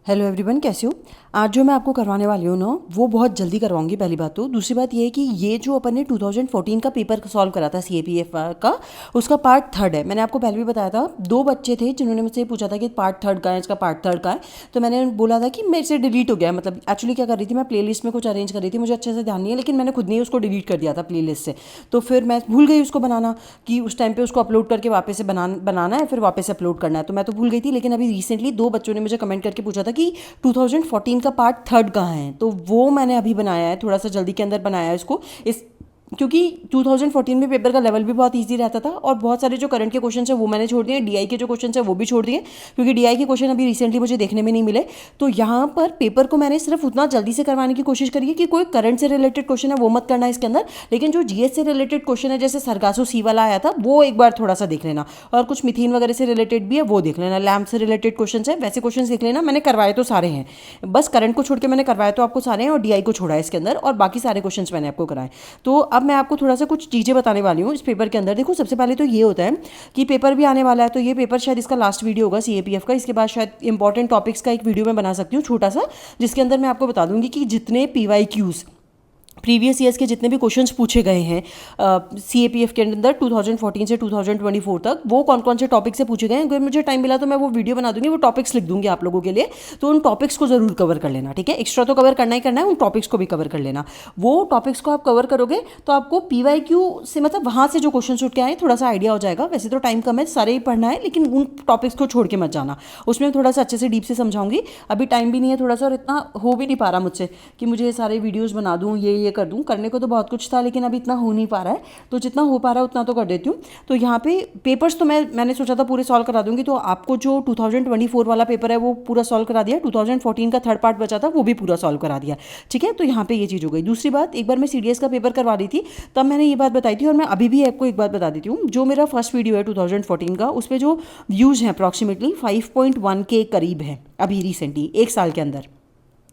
Hello everyone, कैसे हो। आज जो मैं आपको करवाने वाली हूँ ना, वो बहुत जल्दी करवाऊंगी। पहली बात तो, दूसरी बात ये है कि ये जो अपन ने 2014 का पेपर सॉल्व करा था सीएपीएफ का, उसका पार्ट थर्ड है। मैंने आपको पहले भी बताया था, दो बच्चे थे जिन्होंने मुझसे पूछा था कि पार्ट थर्ड का है, इसका पार्ट थर्ड का है। तो मैंने बोला था कि मेरे से डिलीट हो गया है। मतलब एक्चुअली क्या कर रही थी, मैं प्ले में कुछ अरेंज कर रही थी, मुझे अच्छे से ध्यान नहीं है, लेकिन मैंने खुद ने ही उसको डिलीट कर दिया था प्ले से। तो फिर मैं भूल गई उसको बनाना, कि उस टाइम पे उसको अपलोड करके वापस से बनाना है, फिर वापस से अपलोड करना है। तो मैं तो भूल गई थी, लेकिन अभी रिसेंटली दो बच्चों ने मुझे कमेंट करके पूछा था कि 2014 का पार्ट थर्ड कहाँ है, तो वो मैंने अभी बनाया है, थोड़ा सा जल्दी के अंदर बनाया है इसको। इस क्योंकि 2014 में पेपर का लेवल भी बहुत इजी रहता था, और बहुत सारे जो करंट के क्वेश्चन है वो मैंने छोड़ दिए, डीआई के जो क्वेश्चन है वो भी छोड़ दिए, क्योंकि डीआई के क्वेश्चन अभी रिसेंटली मुझे देखने में नहीं मिले। तो यहाँ पर पेपर को मैंने सिर्फ उतना जल्दी से करवाने की कोशिश करी है कि कोई करंट से रिलेटेड क्वेश्चन है वो मत करना है इसके अंदर, लेकिन जो जीएस से रिलेटेड क्वेश्चन है, जैसे सरगासो सी वाला आया था, वो एक बार थोड़ा सा देख लेना, और कुछ मिथीन वगैरह से रिलेटेड भी है वो देख लेना, लैम्प से रिलेटेड क्वेश्चन है वैसे क्वेश्चन देख लेना। मैंने करवाए तो सारे हैं, बस करंट को छोड़ के मैंने करवाए तो आपको सारे हैं, और डीआई को छोड़ा है इसके अंदर, और बाकी सारे क्वेश्चन मैंने आपको कराए। तो अब मैं आपको थोड़ा सा कुछ चीज़ें बताने वाली हूँ इस पेपर के अंदर। देखो, सबसे पहले तो ये होता है कि पेपर भी आने वाला है, तो ये पेपर शायद इसका लास्ट वीडियो होगा सीएपीएफ का। इसके बाद शायद इंपॉर्टेंट टॉपिक्स का एक वीडियो मैं बना सकती हूँ छोटा सा, जिसके अंदर मैं आपको बता दूंगी कि जितने पीवाईक्यूज प्रीवियस ईयर्स के जितने भी क्वेश्चंस पूछे गए हैं सीएपीएफ के अंदर 2014 से 2024 तक, वो कौन कौन से टॉपिक से पूछे गए हैं। अगर मुझे टाइम मिला तो मैं वो वीडियो बना दूंगी, वो टॉपिक्स लिख दूंगी आप लोगों के लिए। तो उन टॉपिक्स को जरूर कवर कर लेना, ठीक है। एक्स्ट्रा तो कवर करना ही करना है, उन टॉपिक्स को भी कवर कर लेना। वो टॉपिक्स को आप कवर करोगे तो आपको पीवाईक्यू से, मतलब वहाँ से जो क्वेश्चन उठ के आए, थोड़ा सा आइडिया हो जाएगा। वैसे तो टाइम कम है, सारे ही पढ़ना है, लेकिन उन टॉपिक्स को छोड़ के मत जाना, उसमें थोड़ा सा अच्छे से डीप से समझाऊंगी। अभी टाइम भी नहीं है थोड़ा सा, और इतना हो भी नहीं पा रहा मुझसे कि मुझे सारे वीडियोज़ बना दूँ, ये कर दूँ। करने को तो बहुत कुछ था, लेकिन अभी इतना हो नहीं पा रहा है, तो जितना हो पा रहा है उतना तो कर देती हूँ। तो यहाँ पे पेपर्स तो मैंने सोचा था पूरे सॉल्व करा दूंगी, तो आपको जो 2024 वाला पेपर है वो पूरा सॉल्व करा दिया, 2014 का थर्ड पार्ट बचा था वो भी पूरा सॉल्व करा दिया, ठीक है। तो यहाँ पे ये चीज़ हो गई। दूसरी बात, एक बार मैं सीडीएस का पेपर करवा रही थी, तब मैंने ये बात बताई थी, और मैं अभी भी आपको एक बात बता देती हूँ। जो मेरा फर्स्ट वीडियो है 2014 का, उस पर जो व्यूज़ हैं अप्रॉक्सीमेटली 5.1 के करीब है अभी रिसेंटली, एक साल के अंदर,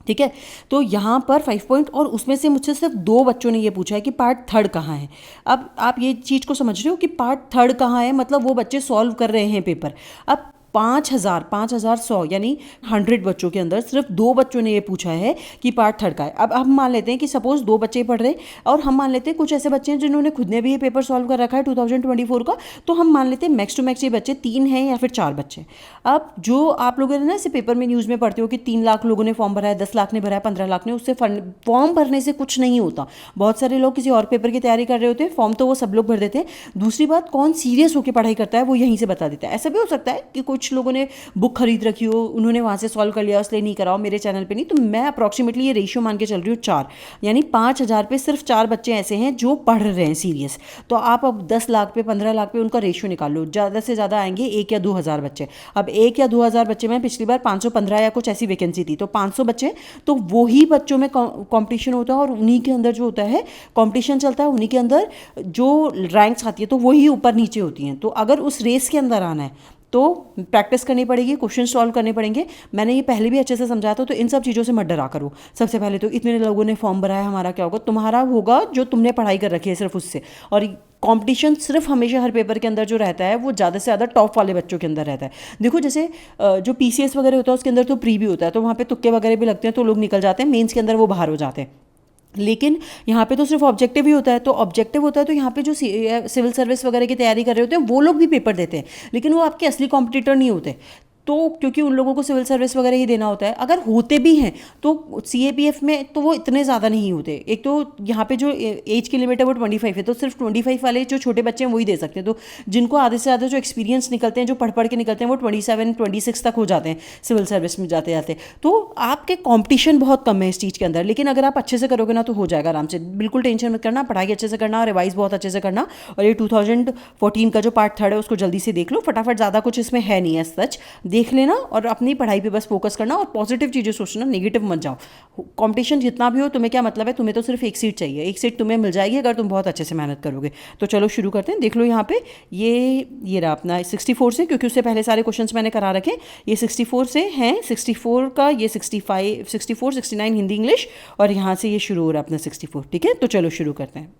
ठीक है। तो यहाँ पर 5 पॉइंट, और उसमें से मुझसे सिर्फ दो बच्चों ने ये पूछा है कि पार्ट थर्ड कहाँ है। अब आप ये चीज़ को समझ रहे हो कि पार्ट थर्ड कहाँ है, मतलब वो बच्चे सॉल्व कर रहे हैं पेपर। अब 5,100 यानी 100 बच्चों के अंदर सिर्फ दो बच्चों ने ये पूछा है कि पार्ट थर्ड का है। अब हम मान लेते हैं कि सपोज दो बच्चे पढ़ रहे हैं, और हम मान लेते हैं कुछ ऐसे बच्चे हैं जिन्होंने खुद ने भी ये पेपर सॉल्व कर रखा है 2024 का, तो हम मान लेते हैं मैक्स टू मैक्स ये बच्चे 3 हैं या फिर 4 बच्चे। अब जो आप लोगों ने ना इसे पेपर में न्यूज़ में पढ़ते हो कि 3 लाख लोगों ने फॉर्म भरा है, 10 लाख ने भरा है, 15 लाख ने, उससे फॉर्म भरने से कुछ नहीं होता। बहुत सारे लोग किसी और पेपर की तैयारी कर रहे होते हैं, फॉर्म तो वो सब लोग भर देते हैं। दूसरी बात, कौन सीरियस होकर पढ़ाई करता है वो यहीं से बता देता है। ऐसा भी हो सकता है कि कुछ लोगों ने बुक खरीद रखी हो, उन्होंने वहाँ से सॉल्व कर लिया, इसलिए नहीं कराओ, मेरे चैनल पे नहीं। तो मैं अप्रॉक्सीमेटली ये रेशियो मान के चल रही हूँ 4, यानी 5,000 पे सिर्फ 4 बच्चे ऐसे हैं जो पढ़ रहे हैं सीरियस। तो आप अब 10 लाख पे, 15 लाख पे उनका रेशियो निकाल लो, ज़्यादा से ज़्यादा आएंगे 1 या 2 हज़ार बच्चे। अब 1 या 2 हज़ार बच्चे में पिछली बार 515 या कुछ ऐसी वैकेंसी थी, तो 500 बच्चे, तो वही बच्चों में कॉम्पिटिशन होता है, और उन्हीं के अंदर जो होता है कॉम्पिटिशन चलता है, उन्हीं के अंदर जो रैंक्स आती है तो वही ऊपर नीचे होती हैं। तो अगर उस रेस के अंदर आना है तो प्रैक्टिस करनी पड़ेगी, क्वेश्चन सॉल्व करने पड़ेंगे। मैंने ये पहले भी अच्छे से समझाया था, तो इन सब चीज़ों से मत डरा करो। सबसे पहले तो इतने लोगों ने फॉर्म भरा है, हमारा क्या होगा, तुम्हारा होगा जो तुमने पढ़ाई कर रखी है सिर्फ उससे। और कंपटीशन सिर्फ हमेशा हर पेपर के अंदर जो रहता है वो ज़्यादा से ज़्यादा टॉप वाले बच्चों के अंदर रहता है। देखो, जैसे जो पीसीएस वगैरह होता है उसके अंदर तो प्री भी होता है, तो वहाँ पे तुक्के वगैरह भी लगते हैं, तो लोग निकल जाते हैं, मेंस के अंदर वो बाहर हो जाते हैं। लेकिन यहाँ पे तो सिर्फ ऑब्जेक्टिव ही होता है, तो ऑब्जेक्टिव होता है तो यहाँ पे जो सिविल सर्विस वगैरह की तैयारी कर रहे होते हैं वो लोग भी पेपर देते हैं, लेकिन वो आपके असली कॉम्पिटिटर नहीं होते। तो क्योंकि उन लोगों को सिविल सर्विस वगैरह ही देना होता है, अगर होते भी हैं तो सीएपीएफ में तो वो इतने ज़्यादा नहीं होते। एक तो यहाँ पे जो एज की लिमिट है वो 25 है, तो सिर्फ 25 वाले जो छोटे बच्चे हैं वही दे सकते हैं। तो जिनको आधे से ज़्यादा जो एक्सपीरियंस निकलते हैं, जो पढ़ पढ़ के निकलते हैं, वो 27, 26 तक हो जाते हैं सिविल सर्विस में जाते जाते। तो आपके कॉम्पिटिशन बहुत कम है इस चीज़ के अंदर, लेकिन अगर आप अच्छे से करोगे ना तो हो जाएगा आराम से। बिल्कुल टेंशन मत करना, पढ़ाई अच्छे से करना, रिवाइज बहुत अच्छे से करना, और ये 2014 का जो पार्ट थर्ड है उसको जल्दी से देख लो फटाफट। ज़्यादा कुछ इसमें है नहीं है, सच देख लेना, और अपनी पढ़ाई पे बस फोकस करना, और पॉजिटिव चीज़ें सोचना, नेगेटिव मत जाओ। कंपटीशन जितना भी हो, तुम्हें क्या मतलब है, तुम्हें तो सिर्फ एक सीट चाहिए, एक सीट तुम्हें मिल जाएगी अगर तुम बहुत अच्छे से मेहनत करोगे। तो चलो शुरू करते हैं। देख लो यहाँ पे ये रहा अपना 64 से, क्योंकि उससे पहले सारे क्वेश्चंस मैंने करा रखे। ये 64 से हैं, 64 का ये 65, 64, 69 हिंदी इंग्लिश, और यहाँ से ये शुरू हो रहा है अपना 64, ठीक है। तो चलो शुरू करते हैं।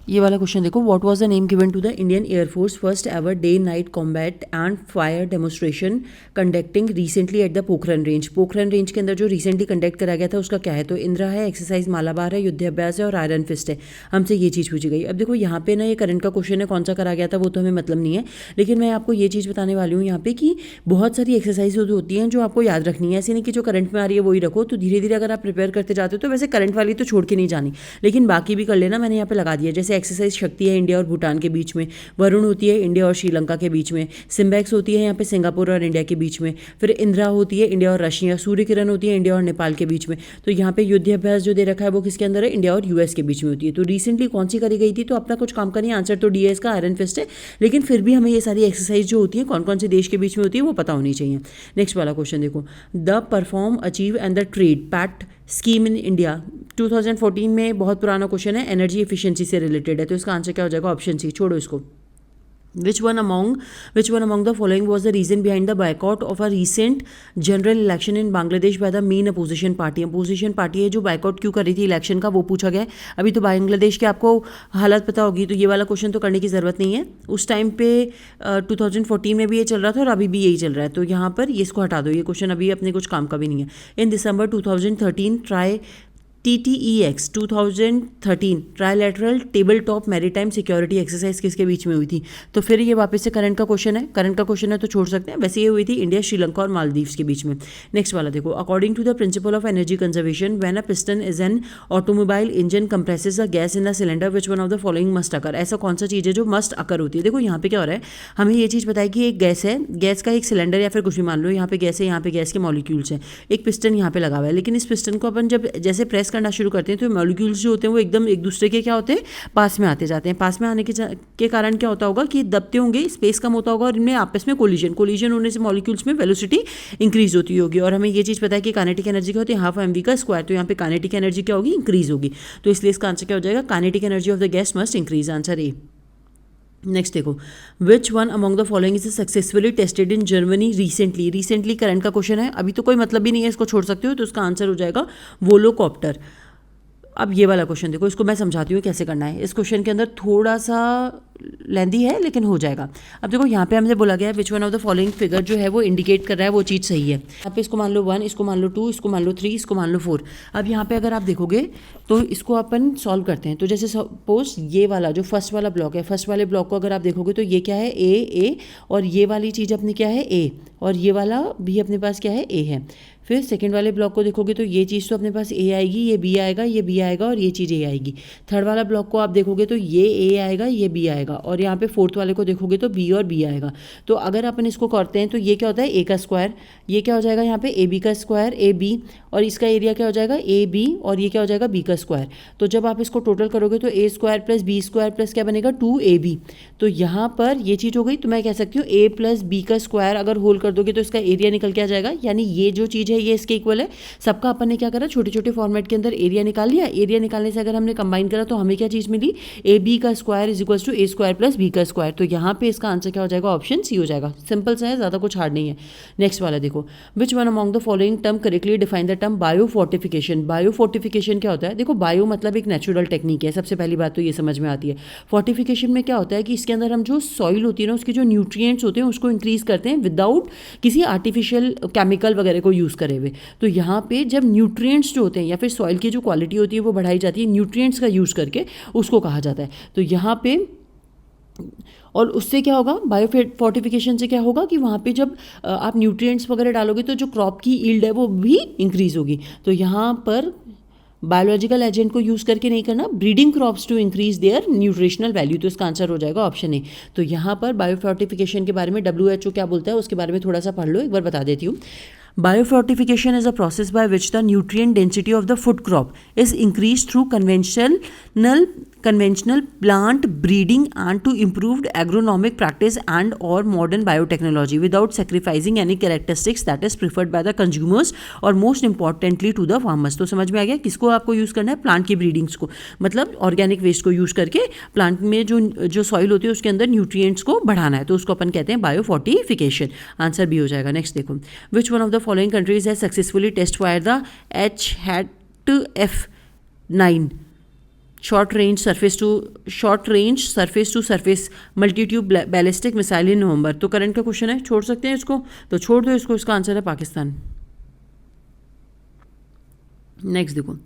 ये वाला क्वेश्चन देखो, what was the name given to the Indian Air Force first ever day night combat and fire demonstration conducting recently at the Pokhran range. Pokhran range के अंदर जो रिसेंटली कंडक्ट करा गया था उसका क्या है, तो इंदिरा है, एक्सरसाइज मालाबार है, युद्धाभ्यास है और आयरन फिस्ट है। हमसे ये चीज़ पूछी गई। अब देखो यहाँ पे ना ये करंट का क्वेश्चन है, कौन सा करा गया था वो तो हमें मतलब नहीं है, लेकिन मैं आपको ये चीज़ बताने वाली हूँ यहाँ पे कि बहुत सारी एक्सरसाइज होती हैं जो आपको याद रखनी है। ऐसे नहीं कि जो करंट में आ रही है वही रखो, तो धीरे धीरे अगर आप प्रिपेयर करते जाते हो तो वैसे करंट वाली तो छोड़ के नहीं जानी, लेकिन बाकी भी कर लेना। मैंने यहाँ पे लगा दिया, जैसे एक्सरसाइज शक्ति है इंडिया और भूटान के बीच में, वरुण होती है इंडिया और श्रीलंका के बीच में, सिम्बैक्स होती है यहाँ पे सिंगापुर और इंडिया के बीच में, फिर इंदिरा होती है इंडिया और रशिया, सूर्य किरण होती है इंडिया और नेपाल के बीच में। तो यहाँ पे युद्धाभ्यास जो दे रखा है वो किसके अंदर है, इंडिया और यूएस के बीच में होती है। तो रिसेंटली कौन सी करी गई थी, तो अपना कुछ काम का नहीं, आंसर तो डी है इसका, आयरन फिस्ट है, लेकिन फिर भी हमें ये सारी एक्सरसाइज जो होती है कौन कौन से देश के बीच में होती है वो पता होनी चाहिए। नेक्स्ट वाला क्वेश्चन देखो, the perform achieve and the trade pact scheme in India 2014 में, बहुत पुराना क्वेश्चन है, एनर्जी एफिशिएंसी से रिलेटेड है, तो इसका आंसर क्या हो जाएगा, ऑप्शन सी, छोड़ो इसको। Which one among the following was the reason behind the boycott of a recent general election in Bangladesh by the main opposition party? Opposition party है जो बायकॉट क्यों कर रही थी इलेक्शन का, वो पूछा गया है। अभी तो बांग्लादेश के आपको हालत पता होगी, तो ये वाला क्वेश्चन तो करने की ज़रूरत नहीं है। उस टाइम पे 2014 में भी ये चल रहा था और अभी भी यही चल रहा है, तो यहाँ पर ये इसको हटा दो, ये क्वेश्चन अभी अपने कुछ काम का भी नहीं है। इन दिसंबर 2013 TTEX 2013 trilateral table top maritime security exercise किसके बीच में हुई थी? तो फिर ये वापस से करंट का क्वेश्चन है, करंट का क्वेश्चन है तो छोड़ सकते हैं। वैसे ये हुई थी इंडिया, श्रीलंका और मालदीव्स के बीच में। नेक्स्ट वाला देखो, according to the principle of energy conservation when a piston is an automobile engine compresses a gas in the cylinder which one of the following must occur. ऐसा कौन सा चीज़ है जो मस्ट अकर होती है? देखो यहाँ पे क्या हो रहा है, हमें ये चीज़ पता है कि एक गैस है, गैस का एक सिलेंडर या फिर कुछ भी मान लो, यहाँ पे गैस है, यहाँ पे गैस के मॉलिक्यूल्स हैं, एक पिस्टन यहाँ पे लगा हुआ है, लेकिन इस पिस्टन को अपन जब जैसे प्रेस करना शुरू करते हैं तो मॉलिक्यूल्स जो होते हैं वो एकदम एक दूसरे के क्या होते हैं, पास में आते जाते हैं। पास में आने के कारण क्या होता होगा कि दबते होंगे, स्पेस कम होता होगा और इनमें आपस में कोलिजन होने से मॉलिक्यूल्स में वेलोसिटी इंक्रीज होती होगी। और हमें ये चीज़ पता है कि काइनेटिक एनर्जी क्या होती है, हाफ mv का स्क्वायर, तो यहाँ पे काइनेटिक एनर्जी क्या होगी, इंक्रीज होगी। तो इसलिए इसका आंसर क्या हो जाएगा, kinetic energy of the gas must increase, answer A. Next देखो, which one among the following is successfully tested in Germany recently. Recently current का क्वेश्चन है, अभी तो कोई मतलब भी नहीं है, इसको छोड़ सकते हो, तो इसका आंसर हो जाएगा वोलोकॉप्टर। अब ये वाला क्वेश्चन देखो, इसको मैं समझाती हूँ कैसे करना है। इस क्वेश्चन के अंदर थोड़ा सा लेंदी है लेकिन हो जाएगा। अब देखो यहाँ पे हमसे बोला गया है विच one of the following figure जो है वो इंडिकेट कर रहा है वो चीज़ सही है। यहाँ पे इसको मान लो 1, इसको मान लो 2, इसको मान लो 3, इसको मान लो 4। अब यहाँ पे अगर आप देखोगे तो इसको अपन सॉल्व करते हैं। तो जैसे सपोज ये वाला जो फर्स्ट वाला ब्लॉक है, फर्स्ट वाले ब्लॉक को अगर आप देखोगे तो ये क्या है, ए, और ये वाली चीज़ अपनी क्या है, ए, और ये वाला भी अपने पास क्या है, ए है। फिर सेकंड वाले ब्लॉक को देखोगे तो ये चीज़ तो अपने पास ए आएगी, ये बी आएगा, ये बी आएगा और ये चीज़ ए आएगी। थर्ड वाला ब्लॉक को आप देखोगे तो ये ए आएगा, ये बी आएगा, और यहाँ पे फोर्थ वाले को देखोगे तो बी और बी आएगा। तो अगर अपन इसको करते हैं तो ये क्या होता है, ए का स्क्वायर, ये क्या हो जाएगा यहाँ पे ए बी का स्क्वायर, ए बी, और इसका एरिया क्या हो जाएगा, ए बी, और ये क्या हो जाएगा, बी का स्क्वायर। तो जब आप इसको टोटल करोगे तो A square plus B square plus क्या बनेगा, 2ab। तो यहाँ पर ये चीज़ हो गई। तो मैं कह सकती हूँ ए प्लस बी का स्क्वायर अगर होल कर दोगे तो इसका एरिया निकल के आ जाएगा, यानी ये जो चीज़ है ये इसके इक्वल है। सबका अपन ने क्या करा, छोटे छोटे फॉर्मेट के अंदर एरिया निकाल लिया। एरिया निकालने से अगर हमने कंबाइन करा तो हमें क्या चीज़ मिली, ए बी का square is equal to A square plus B का स्क्वायर। तो यहाँ पे इसका आंसर क्या हो जाएगा, ऑप्शन सी हो जाएगा। सिंपल सा है, ज़्यादा कुछ हार्ड नहीं है। नेक्स्ट वाला देखो, which one among the following term correctly define the term biofortification. Biofortification क्या होता है, देखो बायो मतलब एक नेचुरल टेक्निक है, सबसे पहली बात तो ये समझ में आती है। फोर्टिफिकेशन में क्या होता है कि इसके अंदर हम जो सॉइल होती है ना, उसके जो न्यूट्रिएंट्स होते हैं उसको इंक्रीज करते हैं विदाउट किसी आर्टिफिशियल केमिकल वगैरह को यूज़ करे हुए। तो यहाँ पे जब न्यूट्रिएंट्स जो होते हैं या फिर सॉइल की जो क्वालिटी होती है वो बढ़ाई जाती है, न्यूट्रिएंट्स का यूज़ करके उसको कहा जाता है। तो यहाँ पे और उससे क्या होगा, बायो फोर्टिफिकेशन से क्या होगा कि वहाँ पे जब आप न्यूट्रिएंट्स वगैरह डालोगे तो जो क्रॉप की यील्ड है वो भी इंक्रीज होगी। तो यहाँ पर बायोलॉजिकल एजेंट को यूज़ करके नहीं करना, breeding crops to increase their nutritional value. तो इसका आंसर हो जाएगा ऑप्शन ए। तो यहाँ पर बायोफोर्टिफिकेशन के बारे में WHO क्या बोलता है उसके बारे में थोड़ा सा पढ़ लो, एक बार बता देती हूँ। Biofortification is a process by which the nutrient density of the food crop is increased through conventional plant breeding and to improved agronomic practice and or modern biotechnology without sacrificing any characteristics that is preferred by the consumers और most importantly to the farmers। तो समझ में आ गया किसको आपको use करना है, plant की ब्रीडिंग्स को, मतलब ऑर्गेनिक वेस्ट को यूज़ करके प्लांट में जो सॉइल होती है उसके अंदर न्यूट्रिएंट्स को बढ़ाना है, तो उसको अपन कहते हैं बायोफोर्टिफिकेशन। आंसर भी हो जाएगा। नेक्स्ट देखो, which one of the following countries has successfully test fired the HAT-F9 short range surface to surface multi tube ballistic missile in November. तो करंट का क्वेश्चन है, छोड़ सकते हैं इसको, तो छोड़ दो इसको, इसका आंसर है पाकिस्तान। नेक्स्ट देखो,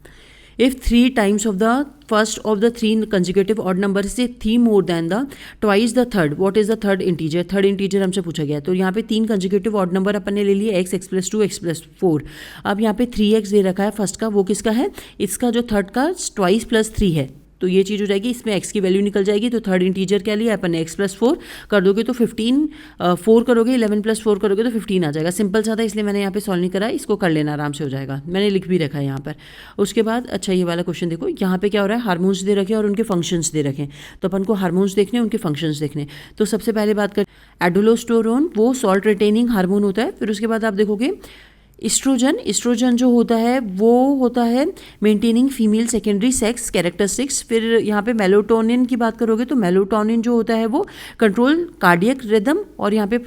if 3 times of the first of the 3 consecutive odd numbers is 3 more than the twice the third, what is the third integer? Third integer हमसे पूछा गया, तो यहाँ पे 3 कंजिक्यूटिव ऑड नंबर अपन ने ले लिए, x प्लस 2 x प्लस 4। अब यहाँ पे 3x दे रखा है फर्स्ट का, वो किसका है, इसका जो थर्ड का ट्वाइस प्लस 3 है, तो ये चीज़ हो जाएगी, इसमें x की वैल्यू निकल जाएगी। तो थर्ड इंटीजर क्या लिया अपन ने, x प्लस 4 कर दोगे तो 15, 4 करोगे 11 प्लस 4 करोगे तो 15 आ जाएगा। सिंपल सा था इसलिए मैंने यहाँ पे सॉल्व नहीं करा, इसको कर लेना आराम से हो जाएगा, मैंने लिख भी रखा है यहाँ पर। उसके बाद अच्छा ये वाला क्वेश्चन देखो, यहाँ पे क्या हो रहा है, हार्मोन्स दे रखे और उनके फंक्शंस दे रखे, तो अपन को हार्मोन्स देखने उनके फंक्शंस देखने। तो सबसे पहले बात कर एडोलोस्टेरोन, वो सॉल्ट रिटेनिंग हार्मोन होता है। फिर उसके बाद आप देखोगे इस्ट्रोजन जो होता है वो होता है maintaining female secondary sex characteristics. फिर यहाँ पे मेलाटोनिन की बात करोगे तो मेलाटोनिन जो होता है वो कंट्रोल कार्डियक रिदम, और यहाँ पे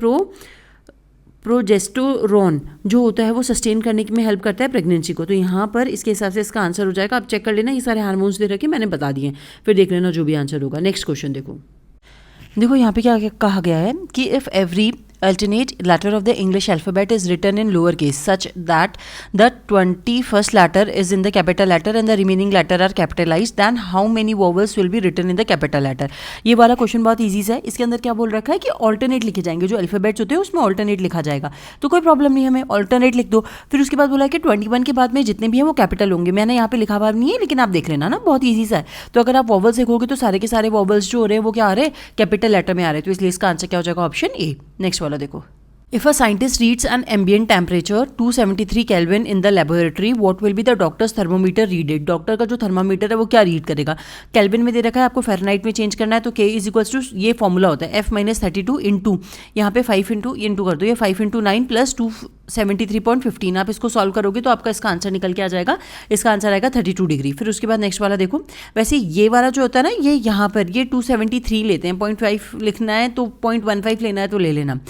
प्रोजेस्टेरोन जो होता है वो सस्टेन करने में हेल्प करता है प्रेगनेंसी को। तो यहाँ पर इसके हिसाब से इसका आंसर हो जाएगा, आप चेक कर लेना, ये सारे हार्मोन्स दे रखे मैंने बता दिए, फिर देख लेना जो भी आंसर होगा। नेक्स्ट क्वेश्चन देखो यहाँ पे क्या कहा गया है कि if every alternate letter of the English alphabet is written in lower case such that the 21st letter is in the capital letter and the remaining letter are capitalized, then how many vowels will be written in the capital letter? ये वाला question बहुत easy सा है। इसके अंदर क्या बोल रखा है कि ऑल्टरनेट लिखे जाएंगे, जो अल्फाबेट्स होते हैं उसमें ऑल्टरनेट लिखा जाएगा, तो कोई प्रॉब्लम नहीं, हमें ऑल्टरनेट लिख दो। फिर उसके बाद बोला है कि 21 के बाद में जितने भी हैं वो कैपिटल होंगे, मैंने यहाँ पे लिखा हुआ नहीं है लेकिन आप देख लेना ना, बहुत ईजी सा है। तो अगर आप वॉवल्स देखोगे तो सारे के सारे वॉवल्स जो हो रहे हैं वो क्या आ रहे हैं, कैपिटल लेटर में आ रहे हैं, तो इसलिए इसका आंसर क्या हो जाएगा, ऑप्शन ए। नेक्स्ट वाला देखो, if a scientist reads an ambient temperature 273 Kelvin in the laboratory, what will be the doctor's thermometer read it? Doctor का जो थर्मामीटर है वो क्या रीड करेगा, केल्विन में दे रखा है, आपको फ़ारेनहाइट में चेंज करना है, तो K इज इक्वल्स टू ये फॉर्मूला होता है F-32 इंटू यहाँ पे 5 इंटू कर दो, ये 5 × 9 प्लस 273.15, आप इसको सॉल्व करोगे तो आपका इसका आंसर निकल के आ जाएगा, इसका आंसर आएगा 32 डिग्री। फिर उसके बाद नेक्स्ट वाला देखो, वैसे ये वाला जो होता है ना, ये यहाँ पर ये 273 लेते हैं, 0.5 लिखना है तो 0.15 लेना है तो ले लेना।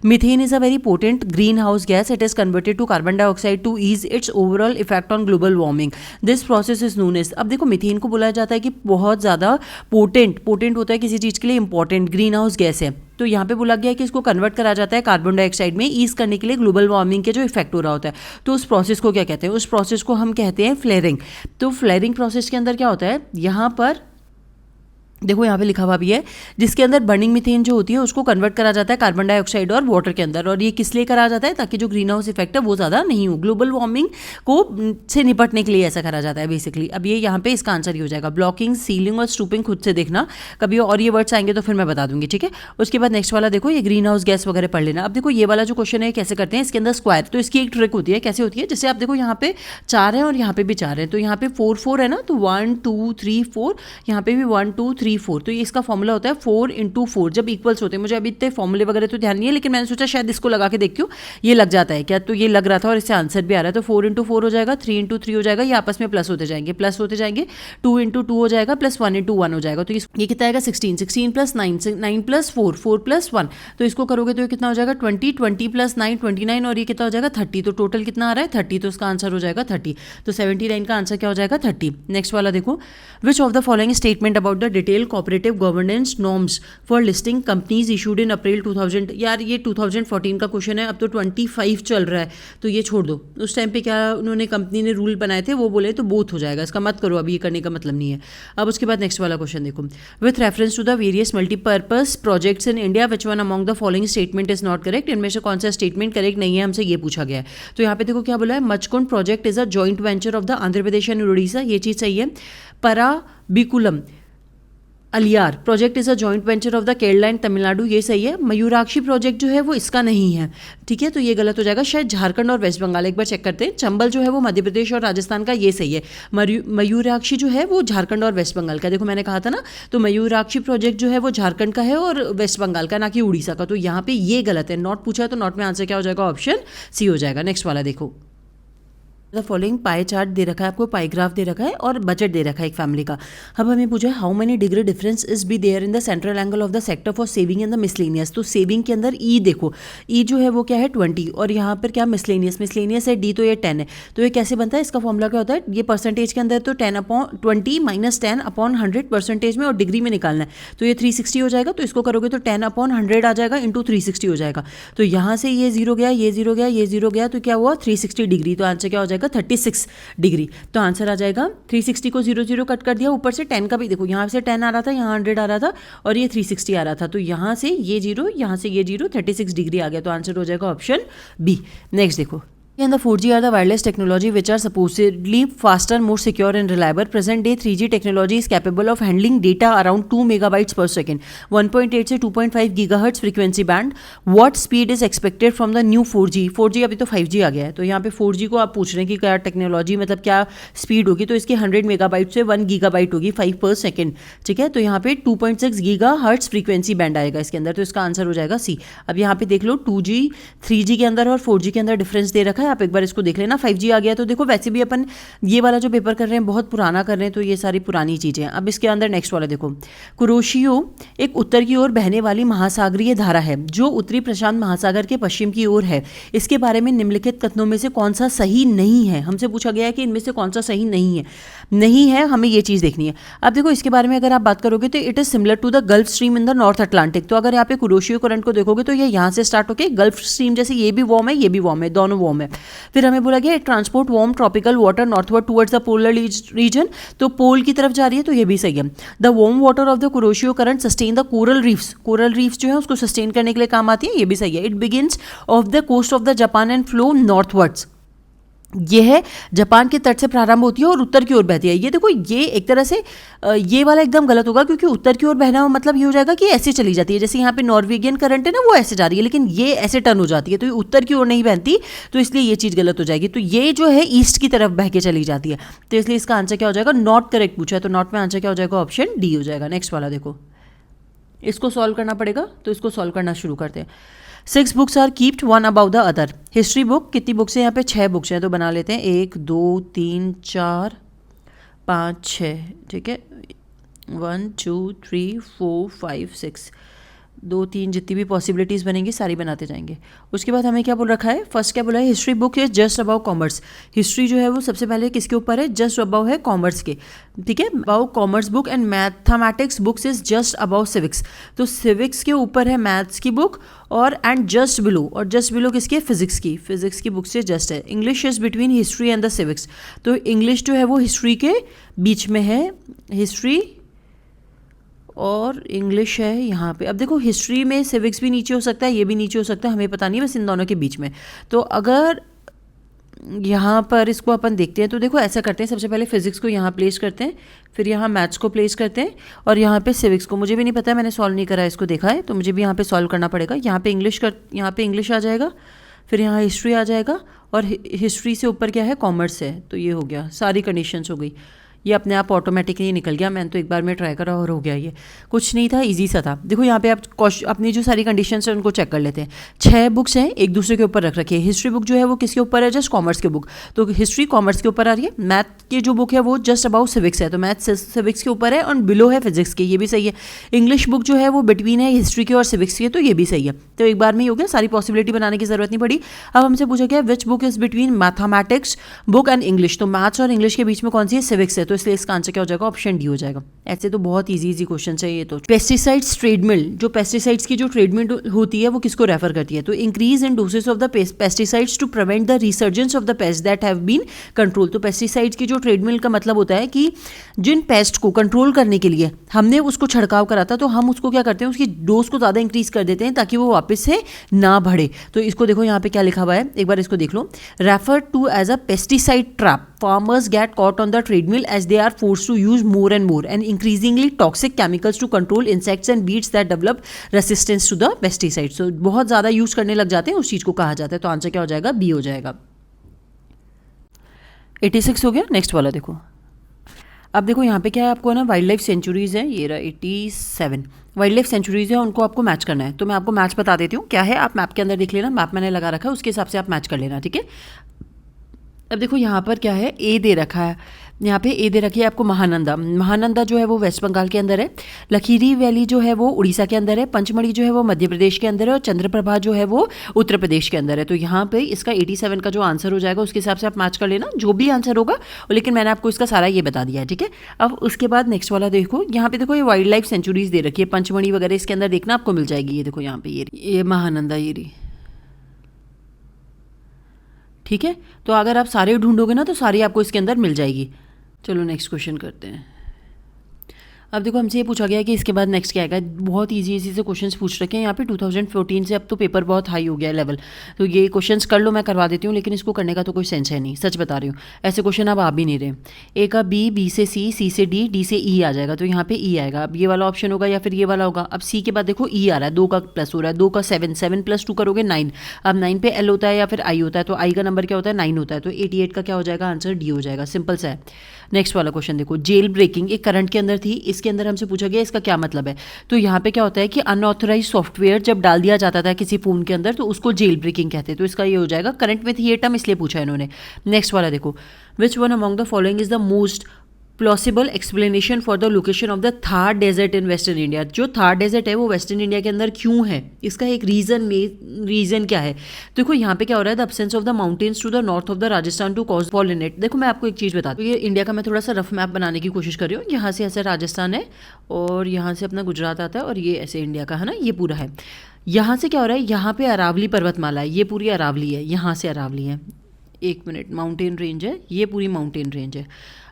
Methane is a very potent greenhouse gas. It is converted to carbon dioxide to ease its overall effect on global warming. This process is known as, अब देखो मीथेन को बोला जाता है कि बहुत ज़्यादा पोटेंट होता है किसी चीज़ के लिए, इंपॉर्टेंट ग्रीन हाउस गैस है, तो यहाँ पे बोला गया है कि इसको कन्वर्ट करा जाता है कार्बन डाइऑक्साइड में ईज करने के लिए ग्लोबल वार्मिंग के जो इफेक्ट हो रहा होता है। तो उस प्रोसेस को क्या कहते हैं, उस प्रोसेस को हम कहते हैं फ्लेयरिंग। तो फ्लेयरिंग प्रोसेस के अंदर क्या होता है, यहाँ पर देखो यहाँ पे लिखा हुआ भी है, जिसके अंदर बर्निंग मीथेन जो होती है उसको कन्वर्ट करा जाता है कार्बन डाइऑक्साइड और वाटर के अंदर, और ये किस लिए करा जाता है, ताकि जो ग्रीन हाउस इफेक्ट है वो ज़्यादा नहीं हो, ग्लोबल वार्मिंग को से निपटने के लिए ऐसा करा जाता है बेसिकली। अब ये यहाँ पे इसका आंसर ही हो जाएगा। ब्लॉकिंग, सीलिंग और स्टूपिंग खुद से देखना कभी, और ये वर्ड्स आएंगे तो फिर मैं बता दूंगी, ठीक है। उसके बाद नेक्स्ट वाला देखो, ये ग्रीन हाउस गैस वगैरह पढ़ लेना। अब देखो ये वाला जो क्वेश्चन है कैसे करते हैं, इसके अंदर स्क्वायर, तो इसकी एक ट्रिक होती है, कैसे होती है, जैसे आप देखो यहाँ पे 4 है और यहाँ पे भी 4 है, तो यहाँ पे 4 4 है ना, तो 1 2 3 4, यहाँ पे भी 1 2 3 4, तो ये इसका फॉर्मूला होता है 4 × 4 जब इक्वल्स होते हैं। मुझे अभी इतने फॉर्मूले वगैरह तो ध्यान नहीं है, लेकिन मैंने सोचा शायद इसको लगा के देखूं ये लग जाता है क्या, तो ये लग रहा था और इससे आंसर भी आ रहा है। तो 4 × 4 हो जाएगा, 3 × 3 हो जाएगा, ये आपस में प्लस होते जाएंगे 2 × 2 हो जाएगा, प्लस 1 × 1 हो जाएगा, तो ये कितना आएगा 16 प्लस 9 9 प्लस 4 प्लस 1, तो इसको करोगे तो ये कितना हो जाएगा 20 प्लस 9 29, और ये कितना हो जाएगा 30, तो टोटल कितना आ रहा है 30, तो इसका आंसर हो जाएगा 30, तो 79 का आंसर क्या हो जाएगा 30। नेक्स्ट वाला देखो, which of the following statement about the detail cooperative governance norms for listing companies issued in April 2000, यार ये 2014 का क्वेश्चन है, अब तो 25 चल रहा है, तो ये छोड़ दो। उस टाइम पे क्या उन्होंने कंपनी ने रूल बनाए थे वो बोले तो बोथ हो जाएगा, इसका मत करो, अभी ये करने का मतलब नहीं है। अब उसके बाद नेक्स्ट वाला क्वेश्चन देखो, with reference to the various multipurpose projects in India which one among the following statement is not correct, इनमें से कौन सा स्टेटमेंट करेक्ट नहीं है, हमसे ये पूछा गया है। तो यहाँ पे देखो क्या बोला है, Machkund project is a joint venture of the Andhra Pradesh and Orissa, ये चीज़ सही है। Parambikulam Aliyar project is a joint venture of the Kerala and Tamil Nadu, ये सही है। मयूराक्षी प्रोजेक्ट जो है वो इसका नहीं है, ठीक है, तो ये गलत हो जाएगा, शायद झारखंड और वेस्ट बंगाल, एक बार चेक करते हैं। चंबल जो है वो मध्य प्रदेश और राजस्थान का, ये सही है। मयूराक्षी जो है वो झारखंड और वेस्ट बंगाल का, देखो मैंने कहा था ना, तो मयूराक्षी प्रोजेक्ट जो है वो झारखंड का है और वेस्ट बंगाल का, ना कि उड़ीसा का, तो यहाँ पे ये गलत है। नॉट पूछा है तो नॉट में आंसर क्या हो जाएगा, ऑप्शन सी हो जाएगा। नेक्स्ट वाला देखो, द फॉलोइंग पाई चार्ट दे रखा है आपको, पाई ग्राफ दे रखा है और बजट दे रखा है एक फैमिली का। अब हमें पूछा है how many degree difference is be there in the central angle of the sector for saving in the miscellaneous. तो सेविंग के अंदर ई देखो, ई जो है वो क्या है 20 और यहाँ पर क्या मिसलेनियस, मिसलेनियस है डी तो ये 10 है। तो ये कैसे बनता है, इसका फॉर्मूला क्या होता है, ये परसेंटेज के अंदर तो 10/20 माइनस 10/100 परसेंटेज में और डिग्री में निकालना है। तो ये 360 हो जाएगा, तो इसको करोगे तो 10/100 आ जाएगा इंटू 360 हो जाएगा। तो यहाँ से ये जीरो गया, ये जीरो गया, ये जीरो गया, तो क्या हुआ 360 डिग्री। तो आंसर क्या हो जाएगा 36 डिग्री। तो आंसर आ जाएगा 360 को 0 0 कट कर दिया, ऊपर से 10 का भी देखो, यहाँ से 10 आ रहा था, यहाँ 100 आ रहा था और ये 360 आ रहा था। तो यहाँ से ये जीरो, यहाँ से ये जीरो, 36 डिग्री आ गया। तो आंसर हो जाएगा ऑप्शन बी। नेक्स्ट देखो, and the 4G are the wireless technology which are supposedly faster, more secure and reliable. Present day 3G technology is capable of handling data around 2 megabytes per second, 1.8 से 2.5 gigahertz frequency band. What speed is expected from the new 4G? 4G अभी तो 5G आ गया है, तो यहाँ पे 4G को आप पूछ रहे हैं कि क्या टेक्नोलॉजी मतलब क्या स्पीड होगी, तो इसकी 100 मेगाबाइट से 1 गीगाबाइट होगी 5 पर सेकेंड। ठीक है, तो यहाँ पे 2.6 गीगाहर्ट्ज फ्रीक्वेंसी बैंड आएगा इसके अंदर, तो इसका आंसर हो जाएगा सी। अब यहाँ पे देख लो 2G 3G के अंदर और 4G के अंदर डिफरेंस दे रखा है, आप एक बार इसको देख लेना। 5G आ गया, तो देखो वैसे भी अपन ये वाला जो पेपर कर रहे हैं बहुत पुराना कर रहे हैं, तो ये सारी पुरानी चीज़ें हैं। अब इसके अंदर नेक्स्ट वाला देखो, कुरोशियो एक उत्तर की ओर बहने वाली महासागरीय धारा है जो उत्तरी प्रशांत महासागर के पश्चिम की ओर है। इसके बारे में निम्नलिखित कथनों में से कौन सा सही नहीं है। हमसे पूछा गया है कि इनमें से कौन सा सही नहीं है, हमें ये चीज़ देखनी है। अब देखो इसके बारे में अगर आप बात करोगे तो it is similar to the Gulf Stream in the North Atlantic. तो अगर यहाँ पे कुरोशियो करंट को देखोगे तो ये यहाँ से स्टार्ट होकर गल्फ स्ट्रीम, जैसे ये भी वार्म है, ये भी वार्म है, दोनों वार्म है। फिर हमें बोला गया transport warm tropical water northward towards the polar region, तो पोल की तरफ जा रही है, तो ये भी सही है। The warm water of the Kuroshio current sustain the coral reefs, coral reefs जो है उसको सस्टेन करने के लिए काम आती है, ये भी सही है। It begins off the coast of the Japan and flow northwards, ये है जापान के तट से प्रारंभ होती है और उत्तर की ओर बहती है। ये देखो ये एक तरह से ये वाला एकदम गलत होगा, क्योंकि उत्तर की ओर बहना मतलब ये हो जाएगा कि ऐसे चली जाती है, जैसे यहाँ पे नॉर्वेगियन करंट है ना, वो ऐसे जा रही है, लेकिन ये ऐसे टर्न हो जाती है, तो ये उत्तर की ओर नहीं बहती, तो इसलिए ये चीज़ गलत हो जाएगी। तो ये जो है ईस्ट की तरफ बह के चली जाती है, तो इसलिए इसका आंसर क्या हो जाएगा, नॉट करेक्ट पूछा है, तो नॉट में आंसर क्या हो जाएगा, ऑप्शन डी हो जाएगा। नेक्स्ट वाला देखो, इसको सॉल्व करना पड़ेगा, तो इसको सॉल्व करना शुरू करते हैं। 6 books are keeped one about the other. History book कितनी बुक्स है, यहाँ पे 6 बुक्स हैं, तो बना लेते हैं 1 2 3 4 5 6, ठीक है, 1 2 3 4 5 6, 2 3 जितनी भी पॉसिबिलिटीज़ बनेंगी सारी बनाते जाएंगे। उसके बाद हमें क्या बोल रखा है, फर्स्ट क्या बोला है, हिस्ट्री बुक है जस्ट अबाउ कॉमर्स। हिस्ट्री जो है वो सबसे पहले किसके ऊपर है, जस्ट अबाउ है कॉमर्स के, ठीक है, above commerce book. And mathematics books is just above civics, तो सिविक्स के ऊपर है मैथ्स की बुक, और एंड जस्ट बिलो, और जस्ट बिलो किसके, फिजिक्स की बुक से जस्ट है। English is between history and the civics, तो इंग्लिश जो है वो हिस्ट्री के बीच में है, हिस्ट्री और इंग्लिश है यहाँ पे। अब देखो हिस्ट्री में सिविक्स भी नीचे हो सकता है, ये भी नीचे हो सकता है, हमें पता नहीं, बस इन दोनों के बीच में। तो अगर यहाँ पर इसको अपन देखते हैं, तो देखो ऐसा करते हैं, सबसे पहले फिजिक्स को यहाँ प्लेस करते हैं, फिर यहाँ मैथ्स को प्लेस करते हैं, और यहाँ पे सिविक्स को, मुझे भी नहीं पता है, मैंने सॉल्व नहीं करा है, इसको देखा है, तो मुझे भी यहाँ पे सॉल्व करना पड़ेगा। यहाँ पे इंग्लिश आ जाएगा, फिर यहाँ हिस्ट्री आ जाएगा, और हिस्ट्री से ऊपर क्या है, कॉमर्स है, तो ये हो गया, सारी कंडीशंस हो गई, ये अपने आप ऑटोमेटिकली निकल गया। मैंने तो एक बार में ट्राई करा और हो गया, ये कुछ नहीं था, इजी सा था। देखो यहाँ पे आप अपनी जो सारी कंडीशंस हैं उनको चेक कर लेते हैं। 6 बुक्स हैं एक दूसरे के ऊपर रख रखी है। हिस्ट्री बुक जो है वो किसके ऊपर है, जस्ट कॉमर्स के बुक, तो हिस्ट्री कॉमर्स के ऊपर आ रही है। मैथ की जो बुक है वो जस्ट अबाउट सिविक्स है, तो मैथ सिविक्स के ऊपर है, और बिलो है फिजिक्स के, ये भी सही है। इंग्लिश बुक जो है वो बिटवीन है हिस्ट्री के और सिविक्स के, तो ये भी सही है। तो एक बार में ही हो गया, सारी पॉसिबिलिटी बनाने की जरूरत नहीं पड़ी। अब हमसे पूछा गया which book is between mathematics book and English, तो मैथ्स और इंग्लिश के बीच में कौन सी है, सिविक्स है, तो इसलिए इसका आंसर क्या हो जाएगा, ऑप्शन डी हो जाएगा। ऐसे तो बहुत इजी क्वेश्चन है ये तो। पेस्टिसाइड्स ट्रेडमिल, जो पेस्टिसाइड्स की जो ट्रेडमिल होती है वो किसको रेफर करती है, तो increase in doses of the pesticides to prevent the resurgence of the pest that have been control. तो पेस्टिसाइड्स की जो ट्रेडमिल का मतलब होता है कि जिन पेस्ट को कंट्रोल करने के लिए हमने उसको छिड़काव करा था, तो हम उसको क्या करते हैं, उसकी डोज को ज़्यादा इंक्रीज कर देते हैं ताकि वो वापस से ना बढ़े। तो इसको देखो यहाँ पे क्या लिखा हुआ है, एक बार इसको देख लो। Refer to as a pesticide trap, farmers get caught on the treadmill as they are forced to use more and more and increasingly toxic chemicals to control insects and weeds that develop resistance to the pesticides। so बहुत ज़्यादा use करने लग जाते हैं, उस चीज़ को कहा जाता है। तो आंसर क्या हो जाएगा, बी हो जाएगा। 86 हो गया। नेक्स्ट वाला देखो, अब देखो यहाँ पे क्या है, आपको ना वाइल्ड लाइफ सेंचुरीज है, ये रहा 87 वाइल्ड लाइफ सेंचुरीज है, उनको आपको मैच करना है। तो मैं आपको मैच बता देती हूँ क्या है, आप मैप के अंदर देख लेना, मैप मैंने लगा रखा है, उसके हिसाब से आप मैच कर लेना, ठीक है। अब देखो यहाँ पर क्या है, ए दे रखा है, यहाँ पे ए दे रखी है आपको महानंदा। महानंदा जो है वो वेस्ट बंगाल के अंदर है, लखीरी वैली जो है वो उड़ीसा के अंदर है, पंचमढ़ी जो है वो मध्य प्रदेश के अंदर है, और चंद्रप्रभा जो है वो उत्तर प्रदेश के अंदर है। तो यहाँ पे इसका 87 का जो आंसर हो जाएगा उसके हिसाब से आप मैच कर लेना जो भी आंसर होगा, लेकिन मैंने आपको इसका सारा ये बता दिया है, ठीक है। अब उसके बाद नेक्स्ट वाला देखो, यहाँ पे देखो ये वाइल्ड लाइफ सेंचुरीज दे रखी है, पंचमढ़ी वगैरह इसके अंदर देखना आपको मिल जाएगी। ये देखो यहाँ पे ये महानंदा ये रही, ठीक है। तो अगर आप सारे ढूंढोगे ना तो सारी आपको इसके अंदर मिल जाएगी। चलो नेक्स्ट क्वेश्चन करते हैं। अब देखो हमसे ये पूछा गया है कि इसके बाद नेक्स्ट क्या आएगा। बहुत इजी से क्वेश्चंस पूछ रखे हैं यहाँ पे 2014 से। अब तो पेपर बहुत हाई हो गया है लेवल, तो ये क्वेश्चंस कर लो, मैं करवा देती हूँ, लेकिन इसको करने का तो कोई सेंस है नहीं, सच बता रही हूँ। ऐसे क्वेश्चन अब आ भी नहीं रहे। ए का बी, बी से सी, सी से डी, डी से ई आ जाएगा, तो यहाँ पे ई आएगा। अब ये वाला ऑप्शन होगा या फिर ये वाला होगा। अब सी के बाद देखो ई आ रहा है, 2 का प्लस हो रहा है, 2 का 7, 7 + 2 करोगे 9। अब 9 पे एल होता है या फिर आई होता है, तो आई का नंबर क्या होता है 9 होता है, तो 88 का क्या हो जाएगा आंसर डी हो जाएगा, सिंपल सा है। नेक्स्ट वाला क्वेश्चन देखो, जेल ब्रेकिंग एक करंट के अंदर थी, इसके अंदर हमसे पूछा गया इसका क्या मतलब है। तो यहाँ पे क्या होता है कि अनऑथराइज सॉफ्टवेयर जब डाल दिया जाता था किसी फोन के अंदर तो उसको जेल ब्रेकिंग कहते हैं, तो इसका ये हो जाएगा। करंट में थी ये टर्म इसलिए पूछा है इन्होंने। नेक्स्ट वाला देखो, which one among the following is the most plausible explanation for the location of the Thar desert in western India. जो थार डेजर्ट है वो वेस्टर्न इंडिया के अंदर क्यों है, इसका एक रीजन क्या है। देखो यहाँ पे क्या हो रहा है, the absence of the mountains to the north of the Rajasthan to cause fall in it. देखो मैं आपको एक चीज़ बताती हूँ, ये इंडिया का मैं थोड़ा सा रफ मैप बनाने की कोशिश कर रही हूँ। यहाँ से ऐसे राजस्थान है और यहाँ से अपना गुजरात आता है और ये ऐसे इंडिया का है ना, ये पूरा है। यहाँ से क्या हो रहा है, यहाँ पे अरावली पर्वतमाला है, ये पूरी अरावली है, यहाँ से अरावली है, 1 मिनट, माउंटेन रेंज है, ये पूरी माउंटेन रेंज है।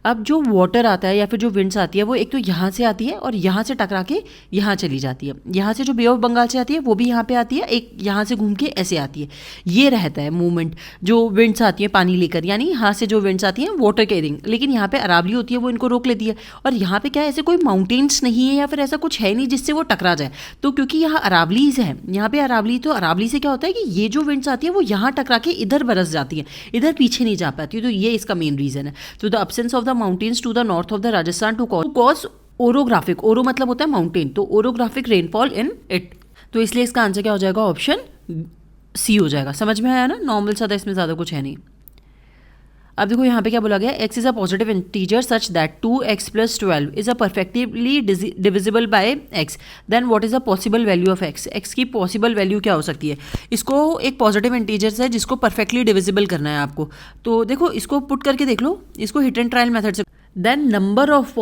अब जो वाटर आता है या फिर जो विंड्स आती है वो एक तो यहाँ से आती है और यहाँ से टकरा के यहाँ चली जाती है। यहाँ से जो बे ऑफ बंगाल से आती है वो भी यहाँ पे आती है, एक यहाँ से घूम के ऐसे आती है। ये रहता है मूवमेंट, जो विंड्स आती है पानी लेकर, यानी यहाँ से जो विंड्स आती हैं वाटर कैरिंग। लेकिन यहाँ पे अरावली होती है वो इनको रोक लेती है। और यहाँ पे क्या है, ऐसे कोई माउंटेन्स नहीं है या फिर ऐसा कुछ है नहीं जिससे वो टकरा जाए। तो क्योंकि यहाँ अरावलीज है, यहाँ पे अरावली, तो अरावली से क्या होता है कि ये जो विंड्स आती है वो यहाँ टकरा के इधर बरस जाती है, इधर पीछे नहीं जा पाती। तो ये इसका मेन रीजन है। तो the absence of the mountains to the north of the Rajasthan to cause orographic, oro मतलब होता है माउंटेन, तो ओरोग्राफिक रेनफॉल इन इट। तो इसलिए इसका आंसर क्या हो जाएगा, ऑप्शन सी हो जाएगा। समझ में आया ना, नॉर्मल सा था, इसमें ज़्यादा कुछ है नहीं। अब देखो यहाँ पे क्या बोला गया, x is a positive integer such that 2x + 12 is a perfectly divisible by x, then what is a possible value of x। x की पॉसिबल वैल्यू क्या हो सकती है। इसको एक पॉजिटिव इंटीजर है जिसको परफेक्टली डिविजिबल करना है आपको। तो देखो इसको पुट करके देख लो, इसको हिट एंड ट्रायल मेथड से। Then number of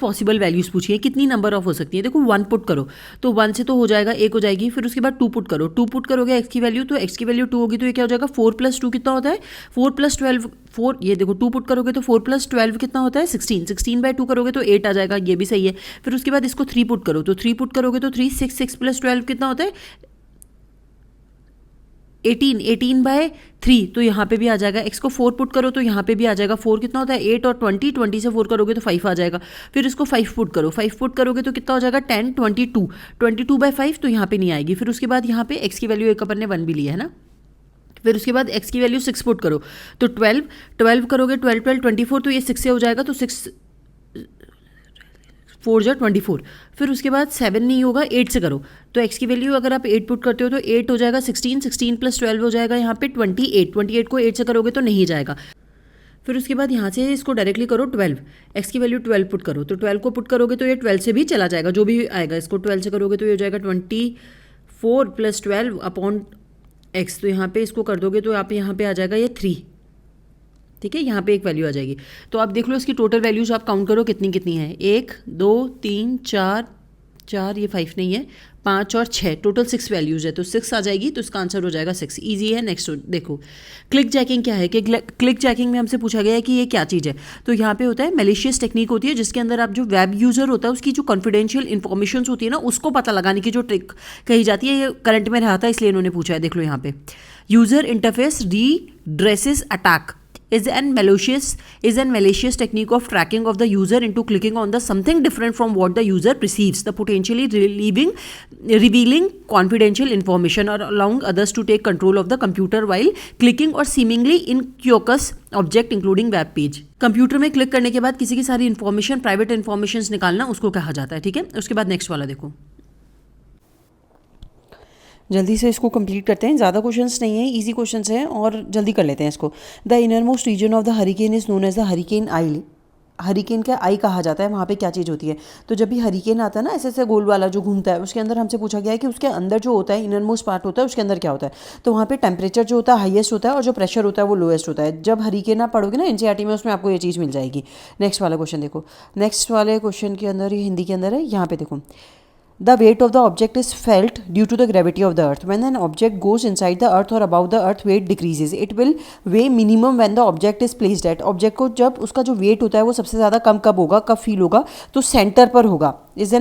possible values पूछिए, कितनी नंबर ऑफ हो सकती है। देखो 1 पुट करो तो 1 से तो हो जाएगा, 1 हो जाएगी। फिर उसके बाद 2 पुट करो, 2 पुट करोगे एक्स की वैल्यू, तो एक्स की वैल्यू 2 होगी, तो ये क्या हो जाएगा 4 + 2 कितना होता है 4 + 12 4। ये देखो 2 पुट करोगे तो 4 + 12 कितना होता है 16, 16/2 करोगे तो 8 आ जाएगा, ये भी सही है। फिर उसके बाद इसको 3 पुट करो, तो 3 पुट करोगे तो 3, 6 + 12 कितना होता है 18, 18/3, तो यहाँ पे भी आ जाएगा। x को 4 पुट करो तो यहाँ पे भी आ जाएगा, 4 कितना होता है 8, और 20, 20 से 4 करोगे तो 5 आ जाएगा। फिर इसको 5 पुट करो, 5 पुट करोगे तो कितना हो जाएगा 10, 22, 22/5, तो यहाँ पे नहीं आएगी। फिर उसके बाद यहाँ पे x की वैल्यू एक अपन ने 1 भी लिया है ना। फिर उसके बाद x की वैल्यू 6 पुट करो तो 12, 12 करोगे 12, 12, 24, तो ये 6 से हो जाएगा, तो 6 4 × 24। फिर उसके बाद 7 नहीं होगा, 8 से करो, तो x की वैल्यू अगर आप 8 पुट करते हो तो 8 हो जाएगा, 16, 16 + 12 हो जाएगा यहाँ पे 28, 28 को 8 से करोगे तो नहीं जाएगा। फिर उसके बाद यहाँ से इसको डायरेक्टली करो 12, x की वैल्यू 12 पुट करो, तो 12 को पुट करोगे तो ये 12 से भी चला जाएगा, जो भी आएगा। इसको 12 से करोगे तो ये हो जाएगा 24 + 12/x, तो यहाँ पे इसको कर दोगे तो आप यहाँ पे आ जाएगा ये 3, ठीक है। यहाँ पे एक वैल्यू आ जाएगी। तो आप देख लो इसकी टोटल वैल्यूज आप काउंट करो कितनी कितनी है, 1, 2, 3, 4, ये 5 नहीं है, 5 और 6, टोटल 6 वैल्यूज है, तो 6 आ जाएगी, तो इसका आंसर हो जाएगा 6। ईजी है। नेक्स्ट देखो, क्लिक जैकिंग क्या है कि क्लिक जैकिंग में हमसे पूछा गया है कि ये क्या चीज़ है। तो यहाँ पे होता है मेलिशियस टेक्निक होती है जिसके अंदर आप जो वेब यूज़र होता है उसकी जो कॉन्फिडेंशियल इन्फॉर्मेशन होती है ना उसको पता लगाने की जो ट्रिक कही जाती है, ये करंट में रहा था इसलिए इन्होंने पूछा है। देख लो यहाँ पे, user interface redresses attack is an malicious technique of tracking of the user into clicking on the something different from what the user perceives, the potentially revealing confidential information or allowing others to take control of the computer while clicking or seemingly innocuous object including web page। Computer में click करने के बाद किसी की सारी information, private information निकालना, उसको कहा जाता है, ठीक है। उसके बाद नेक्स्ट वाला देखो, जल्दी से इसको कंप्लीट करते हैं, ज़्यादा क्वेश्चंस नहीं है, इजी क्वेश्चंस हैं और जल्दी कर लेते हैं इसको। The innermost region of the hurricane is known as the hurricane eye. Hurricane का आई कहा जाता है, वहाँ पे क्या चीज़ होती है? तो जब भी हरिकेन आता है ना, ऐसे ऐसे गोल वाला जो घूमता है, उसके अंदर हमसे पूछा गया है कि उसके अंदर जो होता है, इनर मोस्ट पार्ट होता है, उसके अंदर क्या होता है? तो वहाँ पे टेम्परेचर जो होता है हाईएस्ट होता है और जो प्रेशर होता है वो लोएस्ट होता है। जब हरिकेन आप पढ़ोगे ना एनसीईआरटी में, उसमें आपको ये चीज़ मिल जाएगी। नेक्स्ट वाला क्वेश्चन देखो, नेक्स्ट वाले क्वेश्चन के अंदर, ये हिंदी के अंदर है, यहाँ पे देखो, the weight of the object is felt due to the gravity of the earth. When an object goes inside the earth or above the earth, weight decreases. It will weigh minimum when the object is placed at. object को जब उसका जो weight होता है वो सबसे ज़्यादा कब होगा, कब फील होगा? तो सेंटर पर होगा। Is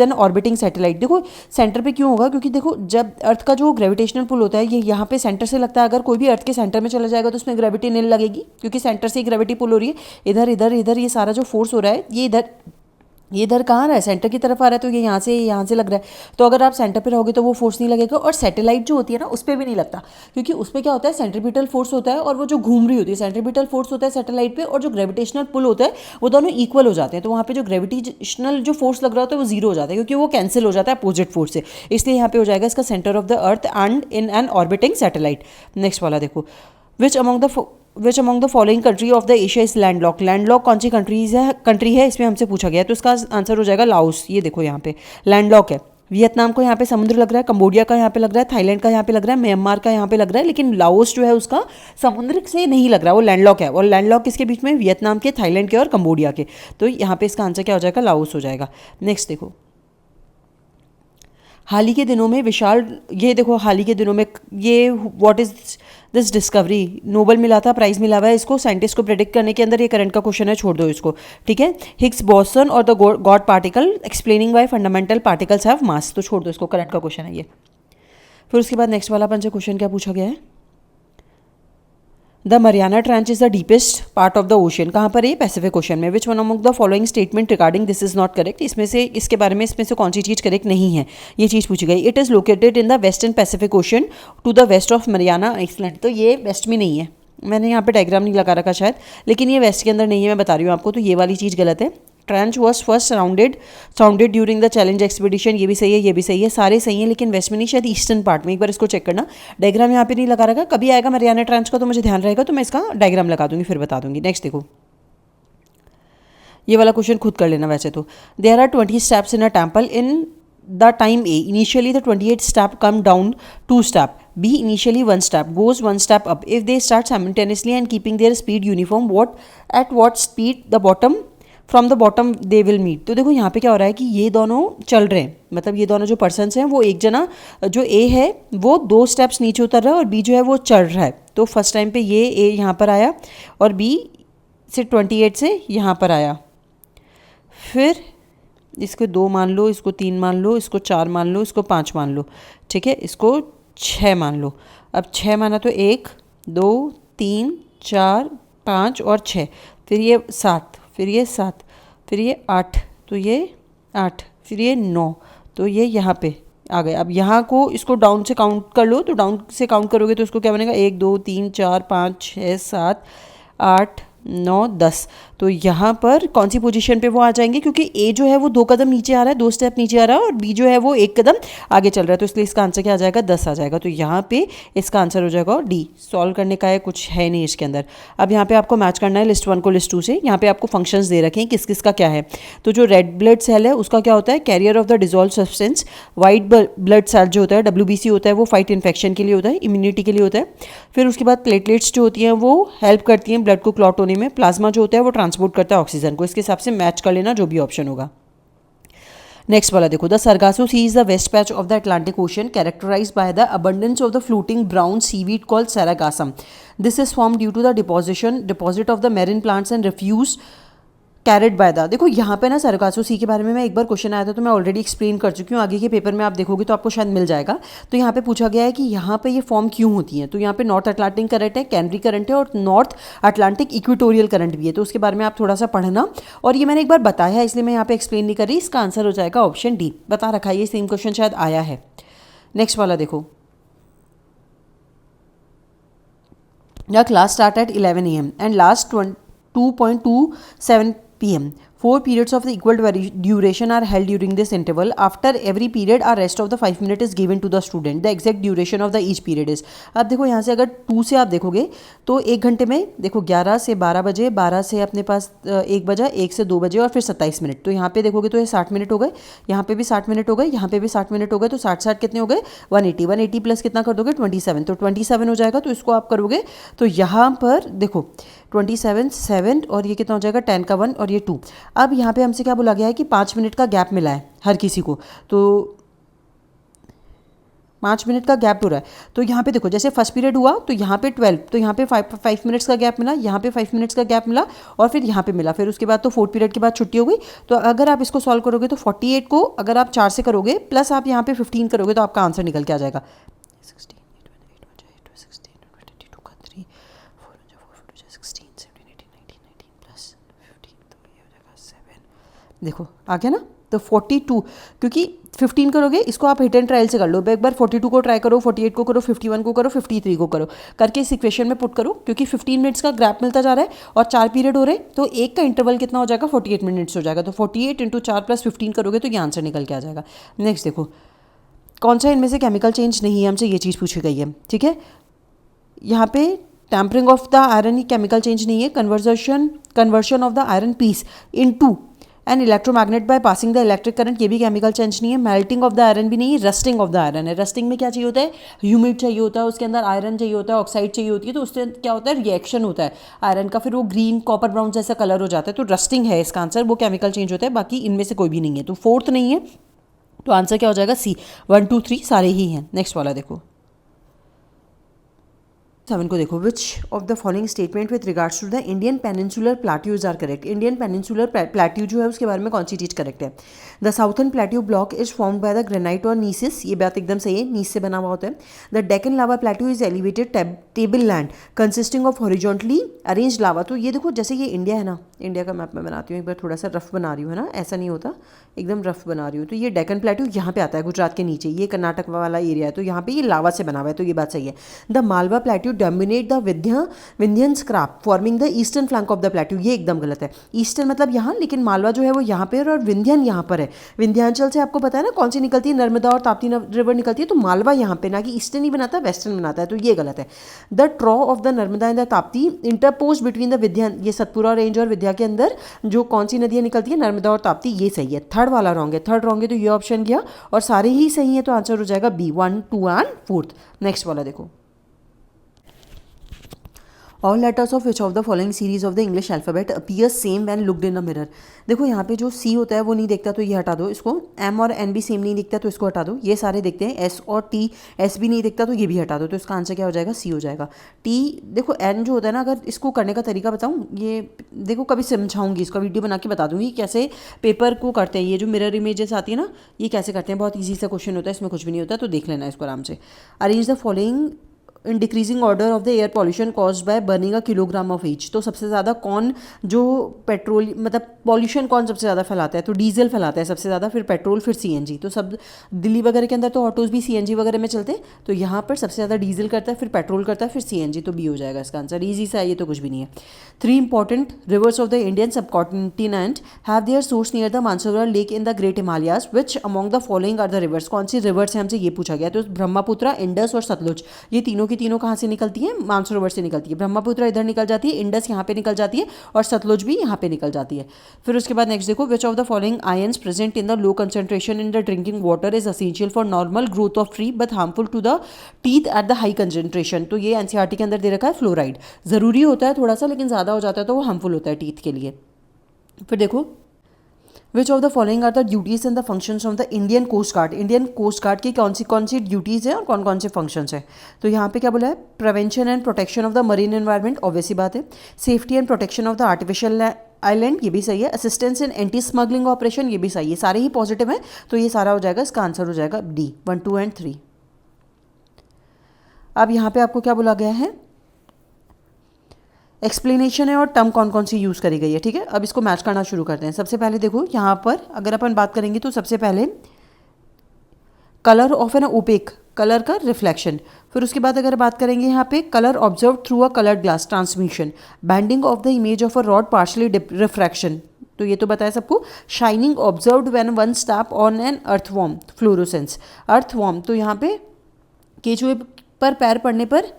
an orbiting satellite. देखो सेंटर पे क्यों होगा? क्योंकि देखो जब अर्थ का जो ग्रेविटेशनल पुल होता है ये यहाँ पे सेंटर से लगता है। अगर कोई भी अर्थ के सेंटर में चला जाएगा तो उसमें ग्रेविटी नहीं लगेगी, क्योंकि सेंटर से ही ग्रेविटी पुल हो रही है। इधर इधर इधर ये सारा जो फोर्स हो रहा है ये इधर कहाँ आ रहा है? सेंटर की तरफ आ रहा है, तो ये यहाँ से लग रहा है। तो अगर आप सेंटर पे रहोगे तो वो फोर्स नहीं लगेगा। और सैटेलाइट जो होती है ना, उस पर भी नहीं लगता, क्योंकि उस पर क्या होता है? सेंट्रीपिटल फोर्स होता है और वो जो घूम रही होती है, सेंट्रीपिटल फोर्स होता है सैटेलाइट पे, और जो ग्रेविटेशनल पुल होता है वो दोनों इक्वल हो जाते हैं। तो वहाँ पे जो ग्रेविटेशनल जो फोर्स लग रहा होता है वो जीरो हो जाता है, क्योंकि वो कैंसिल हो जाता है अपोजिट फोर्स से। इसलिए यहाँ पे हो जाएगा इसका centre of the earth and in an orbiting satellite. Next वाला देखो, which among the following country of the Asia is landlock. Landlock कौन सी कंट्री है इसमें हमसे पूछा गया है, तो इसका आंसर हो जाएगा लाओस। ये देखो यहाँ पे लैंडलॉक है। वियतनाम को यहाँ पे समुद्र लग रहा है, कंबोडिया का यहाँ पे लग रहा है, थाईलैंड का यहाँ पे लग रहा है, म्यांमार का यहाँ पे लग रहा है, लेकिन लाओस जो है उसका समुद्र से नहीं लग रहा, वो लैंडलॉक है। और लैंडलॉक किसके बीच में? वियतनाम के, थाईलैंड के और कंबोडिया के। तो यहाँ पे इसका आंसर क्या हो जाएगा? लाओस हो जाएगा। नेक्स्ट देखो, हाल ही के दिनों में विशाल, ये देखो हाल ही के दिनों में ये what is this discovery, Nobel मिला था, प्राइज मिला हुआ है इसको साइंटिस्ट को प्रेडिक्ट करने के अंदर। ये करंट का क्वेश्चन है, छोड़ दो इसको, ठीक है। हिग्स बोसन और the God particle explaining why fundamental particles have मास, तो छोड़ दो इसको, करंट का क्वेश्चन है ये। फिर उसके बाद नेक्स्ट वाला अपन से क्वेश्चन क्या पूछा गया है? The Mariana trench is the deepest part of the ocean. कहाँ पर है? पैसिफिक ओशन में। Which one among the following statement regarding this is not correct. इसमें से इसके बारे में इसमें से कौन सी चीज़ करेक्ट नहीं है? ये चीज़ पूछी गई। It is located in the western Pacific Ocean to the west of Mariana island. तो ये वेस्ट में नहीं है, मैंने यहाँ पे डायग्राम नहीं लगा रखा शायद, लेकिन ये वेस्ट के अंदर नहीं है, मैं बता रही हूँ आपको। तो ये वाली चीज़ गलत है। Trench was first sounded during the challenge expedition, ये भी सही है, ये भी सही है, सारे सही हैं, लेकिन वेस्ट में नहीं, शायद ईस्टर्न पार्ट में। एक बार इसको चेक करना, डायग्राम यहाँ पे नहीं लगा रखा। कभी आएगा मरियाना ट्रेंच का तो मुझे ध्यान रहेगा, तो मैं इसका डायग्राम लगा दूंगी, फिर बता दूंगी। नेक्स्ट देखो, ये वाला क्वेश्चन खुद कर लेना वैसे तो। There are 20 steps in a temple in the time A. Initially the 28 step come down 2 step. B initially 1 step goes 1 step up. If they start simultaneously and keeping their speed uniform, at what speed from the bottom they will meet. तो देखो यहाँ पे क्या हो रहा है कि ये दोनों चल रहे हैं, मतलब ये दोनों जो पर्सन्स हैं, वो एक जना जो A है वो 2 स्टेप्स नीचे उतर रहा है और B जो है वो चढ़ रहा है। तो फर्स्ट टाइम पे ये A यहाँ पर आया और B से 28 से यहाँ पर आया। फिर इसको 2 मान लो, इसको 3 मान लो, इसको 4 मान लो, इसको 5 मान लो, ठीक है, इसको 6 मान लो। अब 6 माना तो 1 2 3 4 5 और 6, फिर ये 7, फिर ये 7, फिर ये 8, तो ये 8, फिर ये 9, तो ये यहाँ पे आ गए। अब यहाँ को इसको डाउन से काउंट कर लो, तो डाउन से काउंट करोगे तो इसको क्या बनेगा? 1 2 3 4 5 6 7 8 9 10। तो यहाँ पर कौन सी पोजीशन पे वो आ जाएंगे? क्योंकि ए जो है वो 2 कदम नीचे आ रहा है, 2 स्टेप नीचे आ रहा है, और बी जो है वो 1 कदम आगे चल रहा है, तो इसलिए इसका आंसर क्या आ जाएगा? 10 आ जाएगा। तो यहाँ पे इसका आंसर हो जाएगा डी। सॉल्व करने का है, कुछ है नहीं इसके अंदर। अब यहाँ पे आपको मैच करना है लिस्ट 1 को लिस्ट 2 से। यहाँ पे आपको फंक्शंस दे रखे हैं किस किस का क्या है। तो जो रेड ब्लड सेल है उसका क्या होता है? Carrier of the dissolve substance. White blood cell जो होता है WBC होता है, वो फाइट इन्फेक्शन के लिए होता है, इम्यूनिटी के लिए होता है। फिर उसके बाद प्लेटलेट्स जो होती हैं वो हेल्प करती हैं ब्लड को क्लॉट होने में। प्लाज्मा जो होता है वो ट्रांसपोर्ट करता है ऑक्सीजन को। इसके हिसाब से मैच कर लेना जो भी ऑप्शन होगा। नेक्स्ट वाला देखो, the Sargasso Sea is the vast patch of the Atlantic Ocean characterized by the abundance of the floating brown seaweed called sargassum. This is form due to the deposit of the marine plants and refuse carried by the. देखो यहाँ पे ना Sargasso Sea के बारे में मैं एक बार question आया था तो मैं ऑलरेडी एक्सप्लेन कर चुकी हूँ. आगे के पेपर में आप देखोगे तो आपको शायद मिल जाएगा. तो यहाँ पे पूछा गया है कि यहाँ पे ये फॉर्म क्यों होती हैं. तो यहाँ पे नॉर्थ अटलांटिक करंट है, कैनरी करंट है और नॉर्थ अटलांटिक इक्वेटोरियल करंट भी है. तो उसके बारे में आप थोड़ा सा पढ़ना. और ये मैंने एक बार बताया है इसलिए मैं यहाँ पे एक्सप्लेन नहीं कर रही. इसका आंसर हो जाएगा ऑप्शन डी. बता रखा है, ये सेम क्वेश्चन शायद आया है. नेक्स्ट वाला देखो, The class start at 11 a.m. and last 2.27 p.m. 4 periods of the equal duration are held during this interval. After every period a rest of the 5 minutes is given to the student. The exact duration of the each period is. अब देखो यहाँ से अगर 2 से आप देखोगे तो 1 घंटे में देखो 11 से 12 बजे, 12 से अपने पास 1 बजा, 1 से 2 बजे और फिर 27 मिनट। तो यहाँ पे देखोगे तो ये 60 मिनट हो गए, यहाँ पे भी 60 मिनट हो गए, यहाँ पे भी 60 मिनट हो गए। तो 60 कितने हो गए 180, 180 प्लस कितना कर दोगे 27, तो 27 हो जाएगा। तो इसको आप करोगे तो यहाँ पर देखो 27 7 और ये कितना हो जाएगा 10 का 1 और ये 2। अब यहाँ पे हमसे क्या बोला गया है कि 5 मिनट का गैप मिला है हर किसी को, तो 5 मिनट का गैप हो रहा है। तो यहाँ पे देखो जैसे फर्स्ट पीरियड हुआ तो यहाँ पे 12, तो यहाँ पे 5 मिनट्स का गैप मिला, यहाँ पे 5 मिनट्स का गैप मिला और फिर यहाँ पे मिला, फिर उसके बाद तो 4th पीरियड के बाद छुट्टी हो गई। तो अगर आप इसको सॉल्व करोगे तो 48 को अगर आप 4 से करोगे प्लस आप यहाँ पे 15 करोगे तो आपका आंसर निकल के आ जाएगा 16 देखो आ गया ना। तो 42 क्योंकि 15 करोगे इसको आप हिट एंड ट्रायल से कर लो, एक बार 42 को ट्राई करो, 48 को करो, 51 को करो, 53 को करो, करके इस इक्वेशन में पुट करो क्योंकि 15 मिनट्स का गैप मिलता जा रहा है और 4 पीरियड हो रहे हैं तो एक का इंटरवल कितना हो जाएगा 48 मिनट्स हो जाएगा। तो 48 × 4 + 15 करोगे तो ये आंसर निकल के आ जाएगा। नेक्स्ट देखो कौन सा इनमें से केमिकल चेंज नहीं है, हमसे ये चीज़ पूछी गई है, ठीक है। यहाँ पे tampering of the iron chemical change नहीं है, conversion of the iron piece into an electromagnet by passing the electric current, ये भी केमिकल चेंज नहीं है। मेल्टिंग ऑफ द आयरन भी नहीं है, रस्टिंग ऑफ द आयरन है। रस्टिंग में क्या चाहिए होता है ह्यूमिड चाहिए होता है, उसके अंदर आयरन चाहिए होता है, ऑक्साइड चाहिए होती है, तो उससे क्या होता है रिएक्शन होता है आयरन का, फिर वो ग्रीन कॉपर ब्राउन जैसा कलर हो जाता है। तो रस्टिंग है इसका आंसर, वो केमिकल चेंज होता है, बाकी इनमें से कोई भी नहीं है। तो 4th नहीं है, तो आंसर क्या हो जाएगा सी। 1 2 3 सारे ही हैं। नेक्स्ट वाला देखो 7 को देखो, which of the following statement with regards to the Indian peninsular plateaus are correct. Indian peninsular plateau जो है उसके बारे में कौन सी चीज़ करेक्ट है। The southern plateau block is formed by the granite और नीसिस, ये बात एकदम सही है, नीस से बना हुआ होता है। The Deccan lava plateau is elevated tableland consisting of horizontally arrange lava. तो ये देखो जैसे ये इंडिया है ना, इंडिया का मैप मैं बनाती हूँ एक बार, थोड़ा सा रफ बना रही हूँ है ना, ऐसा नहीं होता, एकदम रफ बना रही हूँ। तो ये डेक्कन प्लेट्यू यहाँ पे आता है गुजरात के नीचे, ये कर्नाटक वाला एरिया है, तो यहाँ पे ये लावा से बना हुआ है, तो ये बात सही है। The Malwa plateau dominate the Vindhyan scrap forming the eastern flank of the plateau, ये एकदम गलत है। ईस्टर्न मतलब यहाँ, लेकिन मालवा जो है वो यहाँ पे और विंध्यन यहाँ पर है। विंध्याचल से आपको पता है ना कौन सी निकलती है, नर्मदा और ताप्ती रिवर निकलती है, तो मालवा यहाँ पे, ना कि ईस्टर्न ही बनाता है वेस्टर्न बनाता है, तो ये गलत है। The ट्रॉ of the Narmada and the Tapti interpose between the Vindhya, ये सतपुरा रेंज और विंध्या के अंदर जो कौन सी नदियाँ निकलती है नर्मदा और ताप्ती, ये सही है। थर्ड वाला रॉन्ग है, थर्ड रॉन्ग है तो ये ऑप्शन गया और सारे ही सही है, तो आंसर हो जाएगा बी 1 2 एंड 4th। नेक्स्ट वाला देखो, all letters of which of the following series of the English alphabet appear same when looked in a mirror. देखो यहाँ पे जो सी होता है वो नहीं दिखता तो ये हटा दो इसको, एम और एन भी सेम नहीं दिखता तो इसको हटा दो, ये सारे दिखते हैं, एस और टी, एस भी नहीं दिखता तो ये भी हटा दो, तो इसका आंसर क्या हो जाएगा सी हो जाएगा। टी देखो एन जो होता है ना, अगर इसको करने का तरीका बताऊँ, ये देखो कभी समझाऊंगी, इसका वीडियो बना के बता दूंगी कैसे पेपर को करते हैं, ये जो मिरर इमेजेस आती है ना ये कैसे करते हैं, बहुत ईजी सा क्वेश्चन होता है, इसमें कुछ भी नहीं होता, तो देख लेना इसको आराम से। Arrange the following in decreasing order of the air pollution caused by burning a kilogram of each. तो सबसे ज़्यादा कौन जो पेट्रोल मतलब पॉल्यूशन कौन सबसे ज़्यादा फैलाता है, तो डीजल फैलाता है सबसे ज़्यादा, फिर पेट्रोल, फिर सीएनजी। तो सब दिल्ली वगैरह के अंदर तो ऑटोज़ भी सीएनजी वगैरह में चलते हैं, तो यहाँ पर सबसे ज़्यादा डीजल करता है, फिर पेट्रोल करता है, फिर सीएनजी, तो बी हो जाएगा इसका आंसर। ईजी सा है ये, तो कुछ भी नहीं है। 3 important rivers of the Indian subcontinent have their source near the Mansarovar lake in the great Himalayas, which among the following are the rivers. कौन सी रिवर्स है हमसे ये पूछा गया, तो ब्रह्मपुत्र, इंडस और सतलुज, ये तीनों की तीनों कहाँ से निकलती है, मानसरोवर से निकलती है। ब्रह्मपुत्र इधर निकल जाती है, इंडस यहाँ पे निकल जाती है और सतलुज भी यहाँ पे निकल जाती है। फिर उसके बाद नेक्स्ट देखो, which of the following ions present in the low concentration in the drinking water is essential for normal growth of tree but harmful to the teeth at the high concentration. तो ये NCERT के अंदर दे रखा है fluoride, जरूरी होता है थोड़ा सा, लेकिन ज़्यादा हो जाता है तो वो हार्मफुल होता है टीथ के लिए। फिर देखो, which of the following are the duties and the functions of the Indian Coast Guard. Indian Coast Guard की कौन सी ड्यूटीज़ है और कौन कौन से फंक्शंस है। तो यहाँ पे क्या बोला है, prevention and protection of the marine environment, obvious सी बात है। Safety and protection of the artificial island, ये भी सही है। Assistance in anti smuggling operation, ये भी सही है, सारे ही पॉजिटिव हैं, तो ये सारा हो जाएगा, इसका आंसर हो जाएगा डी 1 2 एंड 3। अब यहाँ पे आपको क्या बोला गया है, एक्सप्लेनेशन है और टर्म कौन कौन सी यूज़ करी गई है, ठीक है। अब इसको मैच करना शुरू करते हैं। सबसे पहले देखो यहाँ पर अगर अपन बात करेंगे तो सबसे पहले colour of an opaque, colour का रिफ्लेक्शन। फिर उसके बाद अगर बात करेंगे यहाँ पे colour observe through a coloured glass, transmission. Bending of the image of a rod, partially refraction, तो ये तो बताया सबको। Shining observed when one step on an earthworm fluorescence. Earthworm तो यहाँ पे केचुए पर पैर पड़ने पर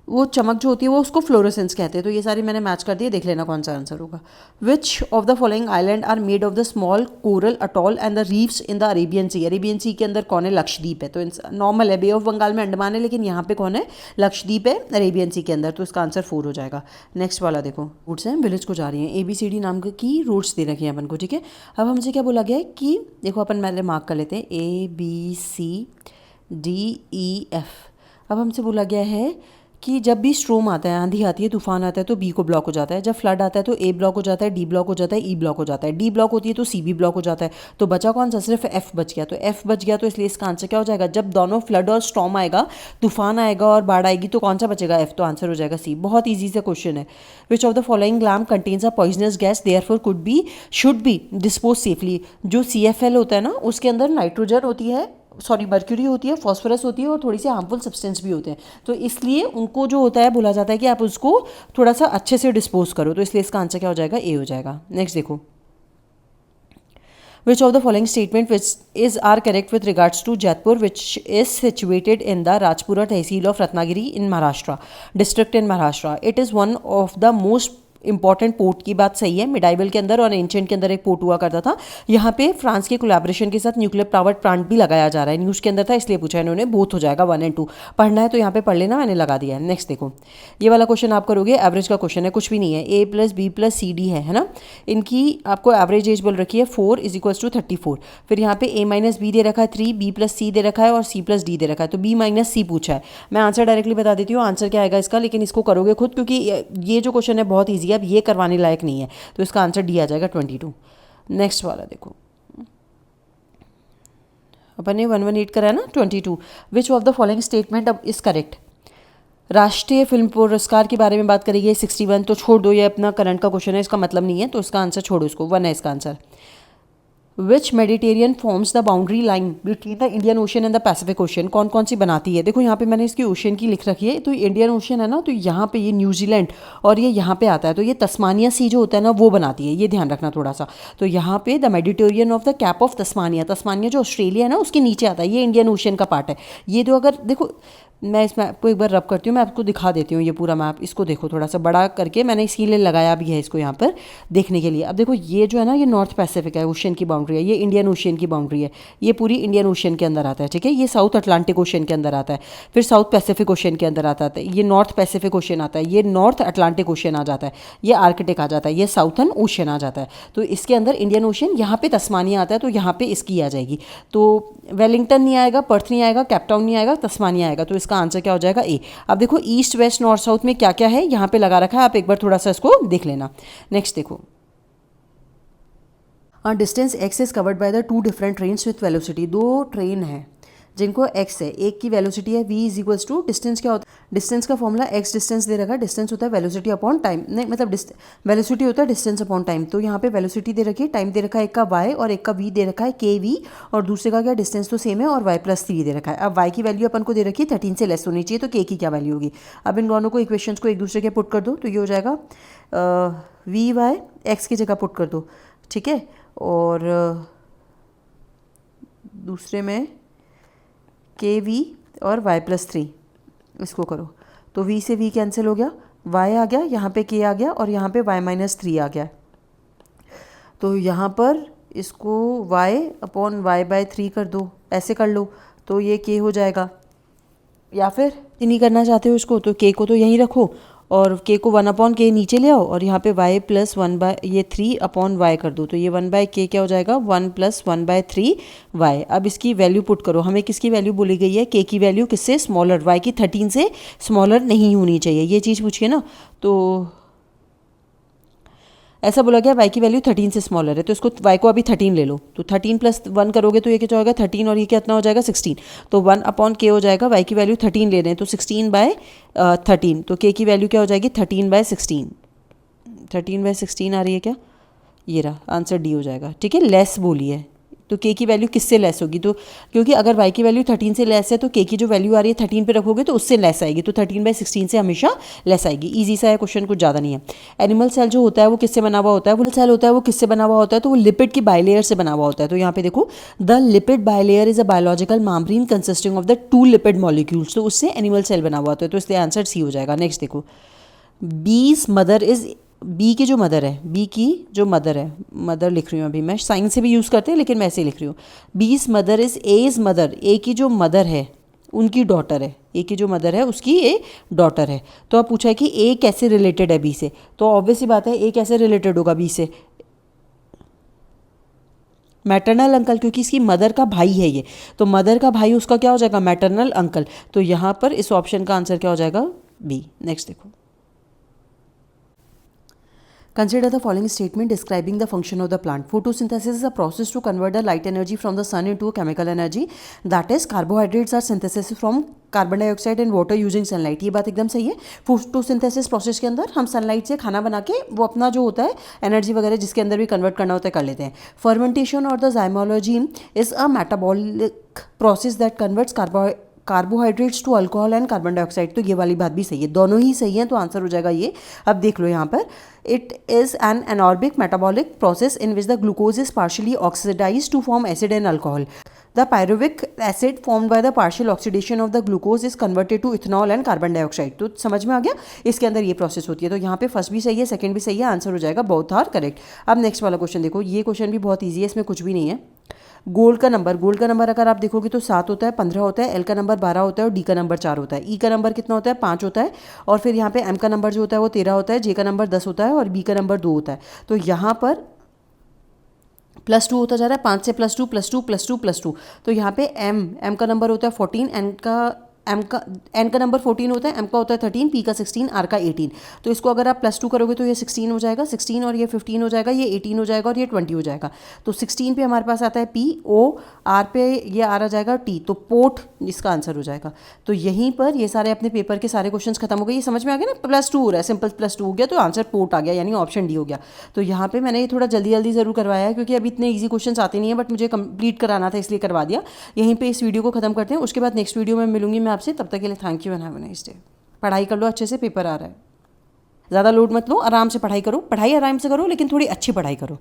वो चमक जो होती है वो उसको फ्लोरोसेंस कहते हैं। तो ये सारी मैंने मैच कर दिए, देख लेना कौन सा आंसर होगा। Which of the following island are made of the small coral atoll and the reefs in the Arabian Sea. Arabian Sea के अंदर कौन है? लक्षद्वीप है। तो नॉर्मल है, बे ऑफ बंगाल में अंडमान है, लेकिन यहाँ पे कौन है? लक्षद्वीप है अरेबियन सी के अंदर। तो इसका आंसर 4 हो जाएगा। नेक्स्ट वाला देखो, रूट्स हैं, विलेज को जा रही हैं। ABCD नाम की रूट्स दे रखी हैं अपन को, ठीक है। अब हमसे क्या बोला गया है कि देखो अपन पहले मार्क कर लेते हैं ABCDEF। अब हमसे बोला गया है कि जब भी स्ट्रोम आता है, आंधी आती है, तूफान आता है, तो बी को ब्लॉक हो जाता है। जब फ्लड आता है तो ए ब्लॉक हो जाता है, डी ब्लॉक हो जाता है, ई ब्लॉक हो जाता है। डी ब्लॉक होती है तो सी भी ब्लॉक हो जाता है। तो बचा कौन सा? सिर्फ एफ बच गया। तो एफ बच गया, तो इसलिए इसका आंसर क्या हो जाएगा? जब दोनों फ्लड और स्टॉर्म आएगा, तूफान आएगा और बाढ़ आएगी, तो कौन सा बचेगा? एफ। तो आंसर हो जाएगा सी। बहुत ईजी सा क्वेश्चन है। विच of the following lamp contains a poisonous gas therefore should be dispose safely. जो CFL होता है ना, उसके अंदर नाइट्रोजन होती है, सॉरी मर्क्यूरी होती है, फॉस्फोरस होती है और थोड़ी सी हार्मफुल सब्सटेंस भी होते हैं। तो इसलिए उनको जो होता है बोला जाता है कि आप उसको थोड़ा सा अच्छे से डिस्पोज करो। तो इसलिए इसका आंसर क्या हो जाएगा? ए हो जाएगा। नेक्स्ट देखो, which of the following statement which is are correct with regards to Jaipur, which is situated in the Rajpura Tehsil of Ratnagiri in Maharashtra district in Maharashtra. It is one of the most important port की बात सही है। Medieval के अंदर और ancient के अंदर एक पोर्ट हुआ करता था। यहाँ पे फ्रांस के कोलैबोरेशन के साथ न्यूक्लियर पावर्ड प्लांट भी लगाया जा रहा है। न्यूज़ के अंदर था इसलिए पूछा इन्होंने, बोथ हो जाएगा 1 और 2। पढ़ना है तो यहाँ पे पढ़ लेना, मैंने लगा दिया है। नेक्स्ट देखो, ये वाला क्वेश्चन आप करोगे, एवरेज का क्वेश्चन है, कुछ भी नहीं है। A+B+CD है ना। इनकी आपको एवरेज एज बोल रखी है 4 = 34। फिर यहाँ पे A-B दे रखा है 3, B+C दे रखा है और C+D दे रखा है। तो B-C पूछा है। मैं आंसर डायरेक्टली बता देती हूँ, आंसर क्या आएगा इसका, लेकिन इसको करोगे खुद, क्योंकि ये जो क्वेश्चन है बहुत ईजी है, अब ये करवाने लायक नहीं है। तो इसका आंसर डी आ जाएगा 22। नेक्स्ट वाला देखो, अपन ने 118 करा है ना, 22। विच ऑफ द फॉलोइंग स्टेटमेंट अब इज करेक्ट। राष्ट्रीय फिल्म पुरस्कार के बारे में बात करेगी 61, तो छोड़ दो, ये अपना करंट का क्वेश्चन है, इसका मतलब नहीं है, तो इसका आंसर छोड़ो, इसको 1 है इसका answer. Which Mediterranean forms the boundary line between the Indian ocean and the Pacific ocean. कौन कौन सी बनाती है? देखो यहाँ पे मैंने इसकी ओशन की लिख रखी है। तो इंडियन ओशन है ना, तो यहाँ पे ये न्यूजीलैंड और ये यहाँ पे आता है, तो ये तस्मानिया सी जो होता है ना वो बनाती है, ये ध्यान रखना थोड़ा सा। तो यहाँ पे the Mediterranean of the cap of Tasmania, Tasmania जो ऑस्ट्रेलिया है ना उसके नीचे आता है, ये इंडियन ओशन का पार्ट है। ये जो अगर देखो, मैं इसमें आपको एक बार रब करती हूँ, मैं आपको दिखा देती हूँ ये पूरा मैप। इसको देखो थोड़ा सा बड़ा करके, मैंने इसीलिए लगाया भी है इसको यहाँ पर देखने के लिए। अब देखो ये जो है ना, ये नॉर्थ पैसिफिक है, ओशन की बाउंड्री है, ये इंडियन ओशन की बाउंड्री है, ये पूरी इंडियन ओशन के अंदर आता है, ठीक है। ये साउथ अटलांटिक ओशन के अंदर आता है, फिर साउथ पैसिफिक ओशन के अंदर आता है, ये नॉर्थ पैसिफिक ओशन आता है, ये नॉर्थ अटलांटिक ओशन आ जाता है, ये आर्कटिक आ जाता है, ये साउथर्न ओशन आ जाता है। तो इसके अंदर इंडियन ओशन, यहाँ पे तस्मानिया आता है, तो यहाँ पे इसकी आ जाएगी। तो वेलिंगटन नहीं आएगा, पर्थ नहीं आएगा, कैपटाउन नहीं आएगा, तस्मानिया आएगा। तो इसका आंसर क्या हो जाएगा? ए। अब देखो ईस्ट वेस्ट नॉर्थ साउथ में क्या क्या है यहाँ पे लगा रखा है, आप एक बार थोड़ा सा इसको देख लेना। नेक्स्ट देखो, distance x is covered by the 2 different trains with velocity. 2 train है जिनको x है, एक की वेलोसिटी है v = डिस्टेंस क्या होता है? डिस्टेंस का फॉर्मूला x डिस्टेंस दे रखा है, डिस्टेंस होता है वेलोसिटी अपॉन टाइम, नहीं मतलब वेलोसिटी होता है डिस्टेंस अपॉन टाइम। तो यहाँ पे वेलोसिटी दे रखी है, टाइम दे रखा है, एक का y और एक का v दे रखा है kv, और दूसरे का क्या डिस्टेंस तो सेम है और y+3 दे रखा है। अब y की वैल्यू अपन को दे रखी है 13 से लेस होनी चाहिए, तो k की क्या वैल्यू होगी? अब इन दोनों को इक्वेशंस को एक दूसरे के पुट कर दो, तो ये हो जाएगा vy x की जगह पुट कर दो, ठीक है। और दूसरे में kv और y+3 इसको करो, तो v से v कैंसिल हो गया, y आ गया, यहाँ पे k आ गया और यहाँ पे y-3 आ गया। तो यहाँ पर इसको y/y/3 कर दो, ऐसे कर लो, तो ये k हो जाएगा। या फिर नहीं करना चाहते हो इसको, तो k को तो यहीं रखो और k को 1/k नीचे ले आओ, और यहाँ पे y + 3/y कर दो, तो ये 1/k क्या हो जाएगा? 1 + 1/3y। अब इसकी वैल्यू पुट करो, हमें किसकी वैल्यू बोली गई है? k की वैल्यू किससे स्मॉलर, y की 13 से स्मॉलर नहीं होनी चाहिए, ये चीज़ पूछिए ना। तो ऐसा बोला गया y की वैल्यू 13 से स्मॉलर है, तो इसको y को अभी 13 ले लो, तो 13 + 1 करोगे तो ये क्या होगा? 13, और ये कितना हो जाएगा? 16। तो 1/k हो जाएगा, y की वैल्यू 13 ले रहे हैं, तो 16/13, तो k की वैल्यू क्या हो जाएगी? 13/16। 13/16 आ रही है क्या? ये रहा आंसर, डी हो जाएगा, ठीक है। लेस बोली है तो k की वैल्यू किससे लेस होगी, तो क्योंकि अगर y की वैल्यू 13 से लेस है तो k की जो वैल्यू आ रही है 13 पे रखोगे तो उससे लेस आएगी, तो 13/16 से हमेशा लेस आएगी। ईजी सा है क्वेश्चन, कुछ ज़्यादा नहीं है। एनिमल सेल जो होता है वो किससे बना हुआ होता है, वो सेल होता है वो किससे बना हुआ होता है, तो वो लिपिड की बाइलेयर से बना हुआ होता है। तो यहाँ पे देखो, the lipid bilayer is a biological membrane consisting of the 2 lipid molecules, तो उससे एनिमल सेल बना हुआ होता है, तो इसलिए आंसर सी हो जाएगा। नेक्स्ट देखो, बीस मदर इज, बी की जो मदर है, बी की जो मदर है, मदर लिख रही हूँ अभी मैं, साइन से भी यूज़ करते हैं लेकिन मैं ऐसे ही लिख रही हूँ। बीस मदर इज एज मदर, ए की जो मदर है उनकी डॉटर है, ए की जो मदर है उसकी ए डॉटर है। तो अब पूछा है कि ए कैसे रिलेटेड है बी से, तो ऑब्वियस सी बात है ए कैसे रिलेटेड होगा बी से, मैटरनल अंकल, क्योंकि इसकी मदर का भाई है ये, तो मदर का भाई उसका क्या हो जाएगा, मैटरनल अंकल। तो यहाँ पर इस ऑप्शन का आंसर क्या हो जाएगा, बी। नेक्स्ट देखो, consider the following statement describing the function of the plant. Photosynthesis is a process to convert the light energy from the sun into a chemical energy, that is carbohydrates are synthesized from carbon dioxide and water using sunlight. ये बात एकदम सही है। Photosynthesis process के अंदर हम sunlight से खाना बना के वो अपना जो होता है एनर्जी वगैरह जिसके अंदर भी कन्वर्ट करना होता है कर लेते हैं। फर्मेंटेशन और the zymology is a metabolic process that converts carbohydrates to alcohol and carbon dioxide. तो ये वाली बात भी सही है, दोनों ही सही हैं, तो आंसर हो जाएगा ये। अब देख लो यहाँ पर, it is an anaerobic metabolic process in which the glucose is partially oxidize to form acid and alcohol. The pyruvic acid formed by the partial oxidation of the glucose is converted to ethanol and carbon dioxide। तो समझ में आ गया, इसके अंदर ये process होती है। तो यहाँ पे फर्स्ट भी सही है, सेकंड भी सही है, आंसर हो जाएगा बोथ आर करेक्ट। अब नेक्स्ट वाला क्वेश्चन देखो, ये क्वेश्चन भी बहुत ईजी है, इसमें कुछ भी नहीं है। गोल्ड का नंबर अगर आप देखोगे तो 7 होता है, 15 होता है, एल का नंबर 12 होता है और डी का नंबर 4 होता है। ई का नंबर कितना होता है, 5 होता है, और फिर यहाँ पे एम का नंबर जो होता है वो 13 होता है, जे का नंबर 10 होता है और बी का नंबर 2 होता है। तो यहाँ पर +2 होता जा रहा है, 5 से +2 +2 +2 +2। तो यहाँ पे एम का नंबर होता है 14, एन का नंबर 14 होता है, एम का होता है 13, पी का 16, आर का 18। तो इसको अगर आप +2 करोगे तो ये 16 हो जाएगा, 16 और ये 15 हो जाएगा, ये 18 हो जाएगा और ये 20 हो जाएगा। तो 16 पे हमारे पास आता है पी, ओ, आर पे ये आ जाएगा टी, तो पोर्ट इसका आंसर हो जाएगा। तो यहीं पर ये सारे अपने पेपर के सारे क्वेश्चन खत्म हो गए। ये समझ में आ गया ना, +2 हो रहा है, सिंपल +2 हो गया तो आंसर पोर्ट आ गया, यानी ऑप्शन डी हो गया। तो यहाँ पे मैंने ये थोड़ा जल्दी ज़रूर करवाया है क्योंकि अभी इतने ईजी क्वेश्चन आते नहीं है, बट मुझे कंप्लीट कराना था इसलिए करवा दिया। यहीं पे इस वीडियो को खत्म करते हैं, उसके बाद नेक्स्ट वीडियो में मिलूंगी मैं आपसे। तब तक के लिए thank you and have a nice day. पढ़ाई कर लो अच्छे से, पेपर आ रहा है, ज़्यादा लोड मत लो, आराम से पढ़ाई करो, पढ़ाई आराम से करो लेकिन थोड़ी अच्छी पढ़ाई करो।